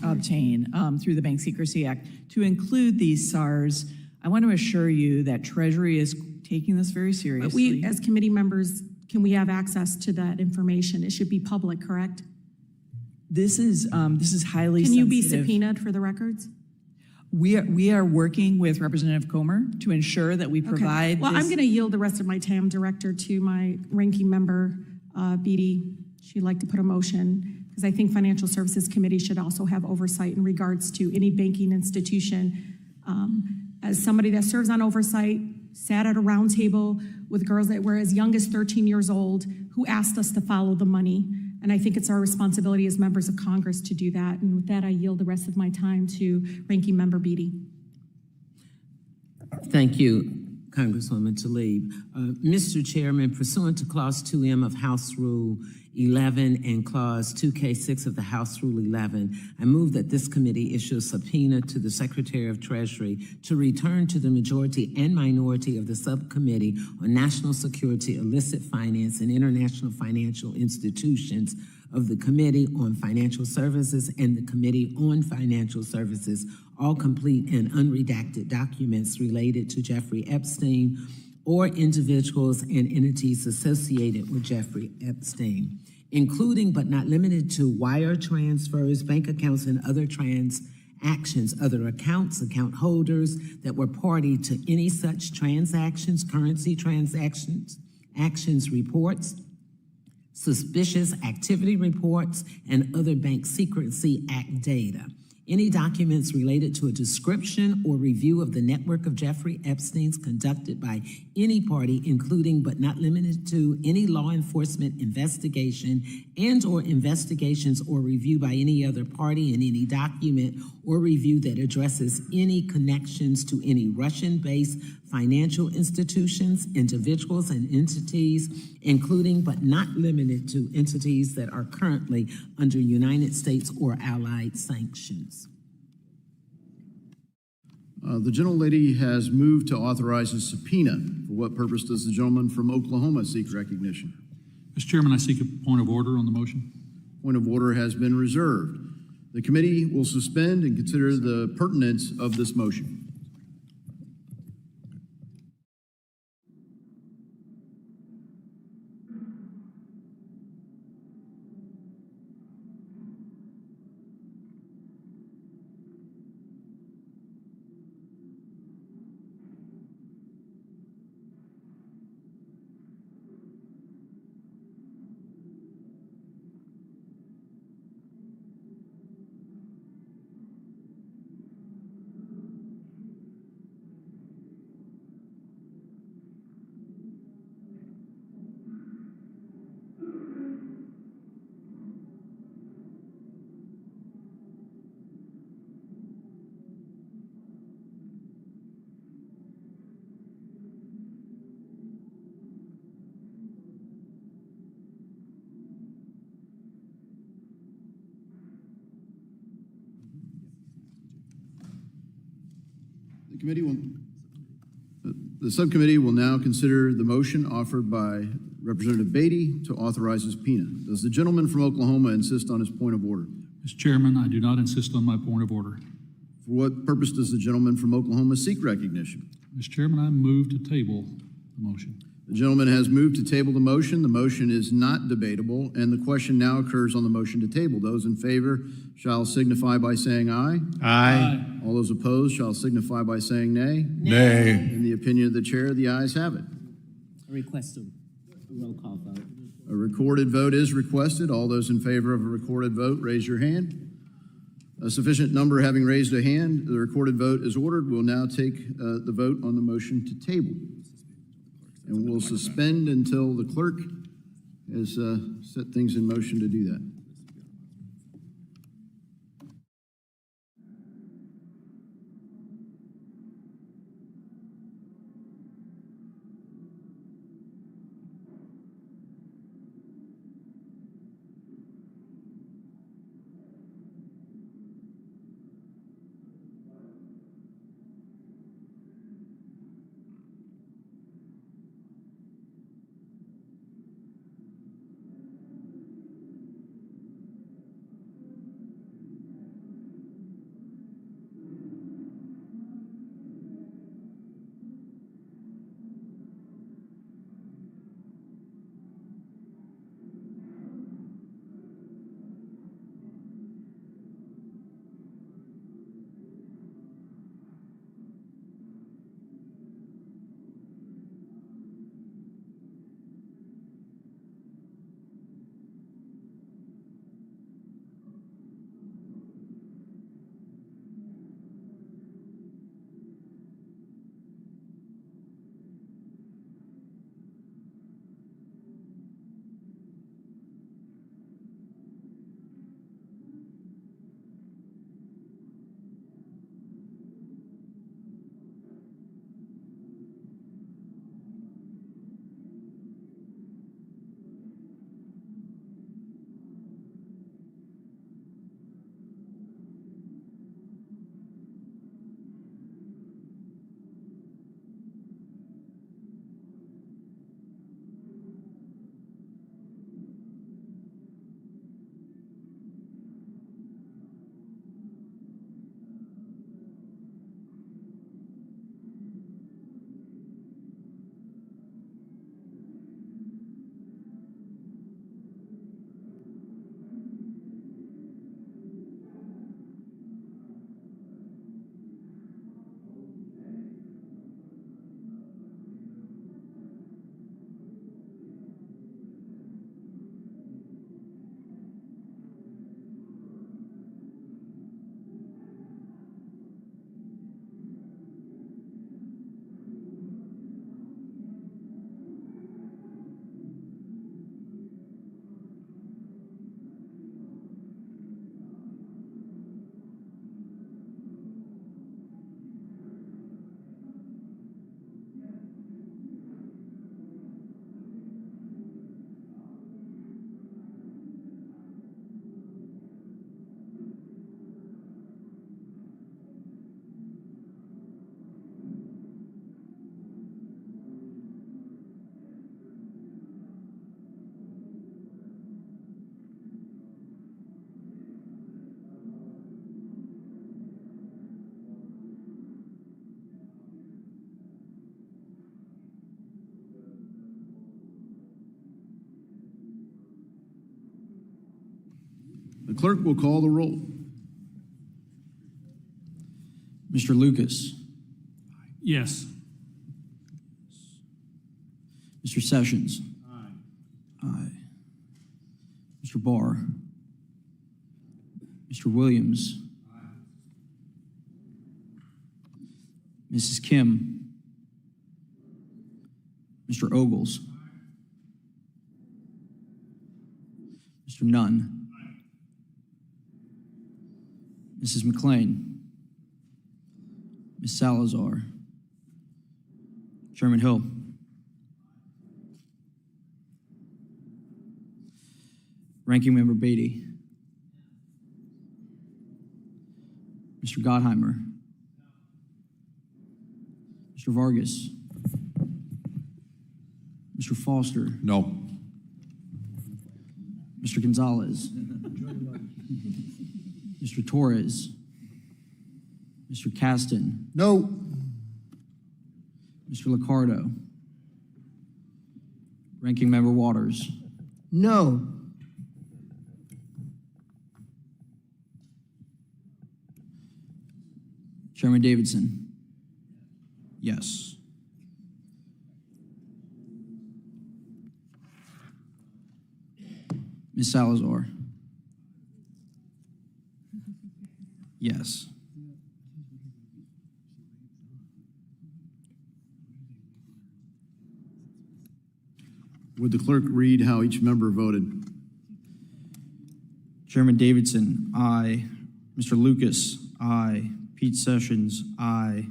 obtain through the Bank Secrecy Act, to include these SARs, I want to assure you that Treasury is taking this very seriously. But we, as committee members, can we have access to that information? It should be public, correct? This is highly sensitive. Can you be subpoenaed for the records? We are working with Representative Comer to ensure that we provide. Okay. Well, I'm going to yield the rest of my time, Director, to my ranking member, Beatty. She'd like to put a motion because I think Financial Services Committee should also have oversight in regards to any banking institution. As somebody that serves on oversight, sat at a round table with girls that were as young as 13 years old who asked us to follow the money. And I think it's our responsibility as members of Congress to do that. And with that, I yield the rest of my time to Ranking Member Beatty. Thank you, Congresswoman Tlaib. Mr. Chairman, pursuant to Clause 2M of House Rule 11 and Clause 2K6 of the House Rule 11, I move that this committee issue a subpoena to the Secretary of Treasury to return to the majority and minority of the Subcommittee on National Security, Illicit Finance, and International Financial Institutions of the Committee on Financial Services and the Committee on Financial Services all complete and unredacted documents related to Jeffrey Epstein or individuals and entities associated with Jeffrey Epstein, including but not limited to wire transfers, bank accounts, and other transactions, other accounts, account holders that were party to any such transactions, currency transactions, actions reports, suspicious activity reports, and other Bank Secrecy Act data. Any documents related to a description or review of the network of Jeffrey Epstein's conducted by any party, including but not limited to any law enforcement investigation and or investigations or review by any other party, and any document or review that addresses any connections to any Russian-based financial institutions, individuals, and entities, including but not limited to entities that are currently under United States or allied sanctions. The gentlelady has moved to authorize a subpoena. For what purpose does the gentleman from Oklahoma seek recognition? Mr. Chairman, I seek a point of order on the motion. Point of order has been reserved. The committee will suspend and consider the pertinence of this motion. The subcommittee will now consider the motion offered by Representative Beatty to authorize a subpoena. Does the gentleman from Oklahoma insist on his point of order? Mr. Chairman, I do not insist on my point of order. For what purpose does the gentleman from Oklahoma seek recognition? Mr. Chairman, I move to table the motion. The gentleman has moved to table the motion. The motion is not debatable, and the question now occurs on the motion to table. Those in favor shall signify by saying aye. Aye. All those opposed shall signify by saying nay. Nay. In the opinion of the chair, the ayes have it. I request a roll call vote. A recorded vote is requested. All those in favor of a recorded vote, raise your hand. A sufficient number having raised a hand, the recorded vote is ordered. We'll now take the vote on the motion to table. And we'll suspend until the clerk has set things in motion to do that. The clerk will call the roll. Mr. Lucas. Yes. Mr. Sessions. Aye. Mr. Barr. Mr. Williams. Mrs. Kim. Mr. Ogles. Mr. Nunn. Mrs. McLean. Ms. Salazar. Chairman Hill. Ranking Member Beatty. Mr. Gottheimer. Mr. Vargas. Mr. Mr. Foster, No. Mr. Gonzalez, Mr. Torres, Mr. Caston, No. Mr. Liccardo, Ranking Member Waters, No. Chairman Davidson. Yes. Ms. Salazar. Yes. Would the clerk read how each member voted? Chairman Davidson, aye. Mr. Lucas, aye. Pete Sessions, aye.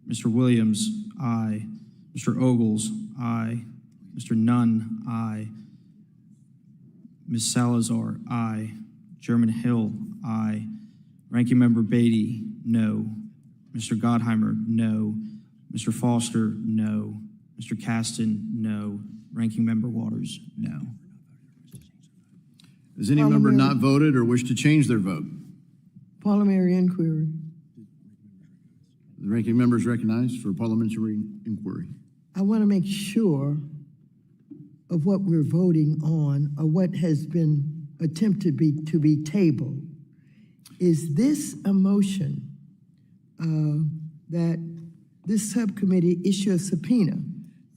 Mr. Williams, aye. Mr. Ogles, aye. Mr. Nunn, aye. Ms. Salazar, aye. Chairman Hill, aye. Ranking Member Beatty, no. Mr. Gottheimer, no. Mr. Foster, no. Mr. Caston, no. Ranking Member Waters, no. Has any member not voted or wish to change their vote? Parliamentary inquiry. The ranking member is recognized for parliamentary inquiry. I want to make sure of what we're voting on or what has been attempted to be tabled. Is this a motion that this subcommittee issue a subpoena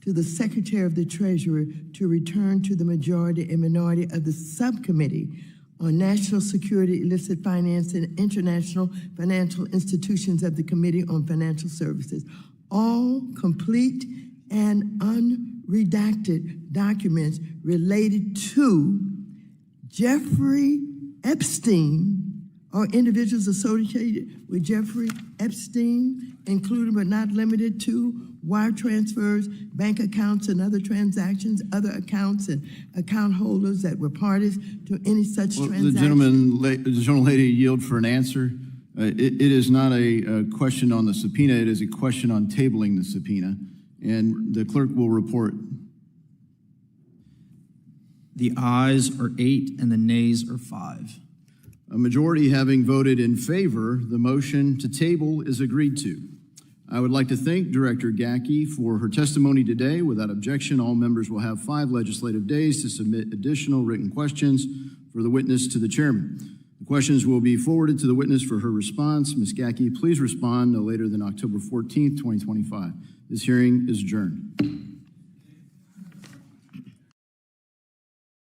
to the Secretary of the Treasury to return to the majority and minority of the subcommittee on national security, illicit finance, and international financial institutions of the Committee on Financial Services, all complete and unredacted documents related to Jeffrey Epstein or individuals associated with Jeffrey Epstein, including but not limited to wire transfers, bank accounts and other transactions, other accounts and account holders that were parties to any such transaction. The gentlelady yield for an answer. It is not a question on the subpoena. It is a question on tabling the subpoena, and the clerk will report. The ayes are 8 and the nays are 5. A majority having voted in favor, the motion to table is agreed to. I would like to thank Director Gackey for her testimony today. Without objection, all members will have 5 legislative days to submit additional written questions for the witness to the chairman. The questions will be forwarded to the witness for her response. Ms. Gackey, please respond no later than October 14th, 2025. This hearing is adjourned.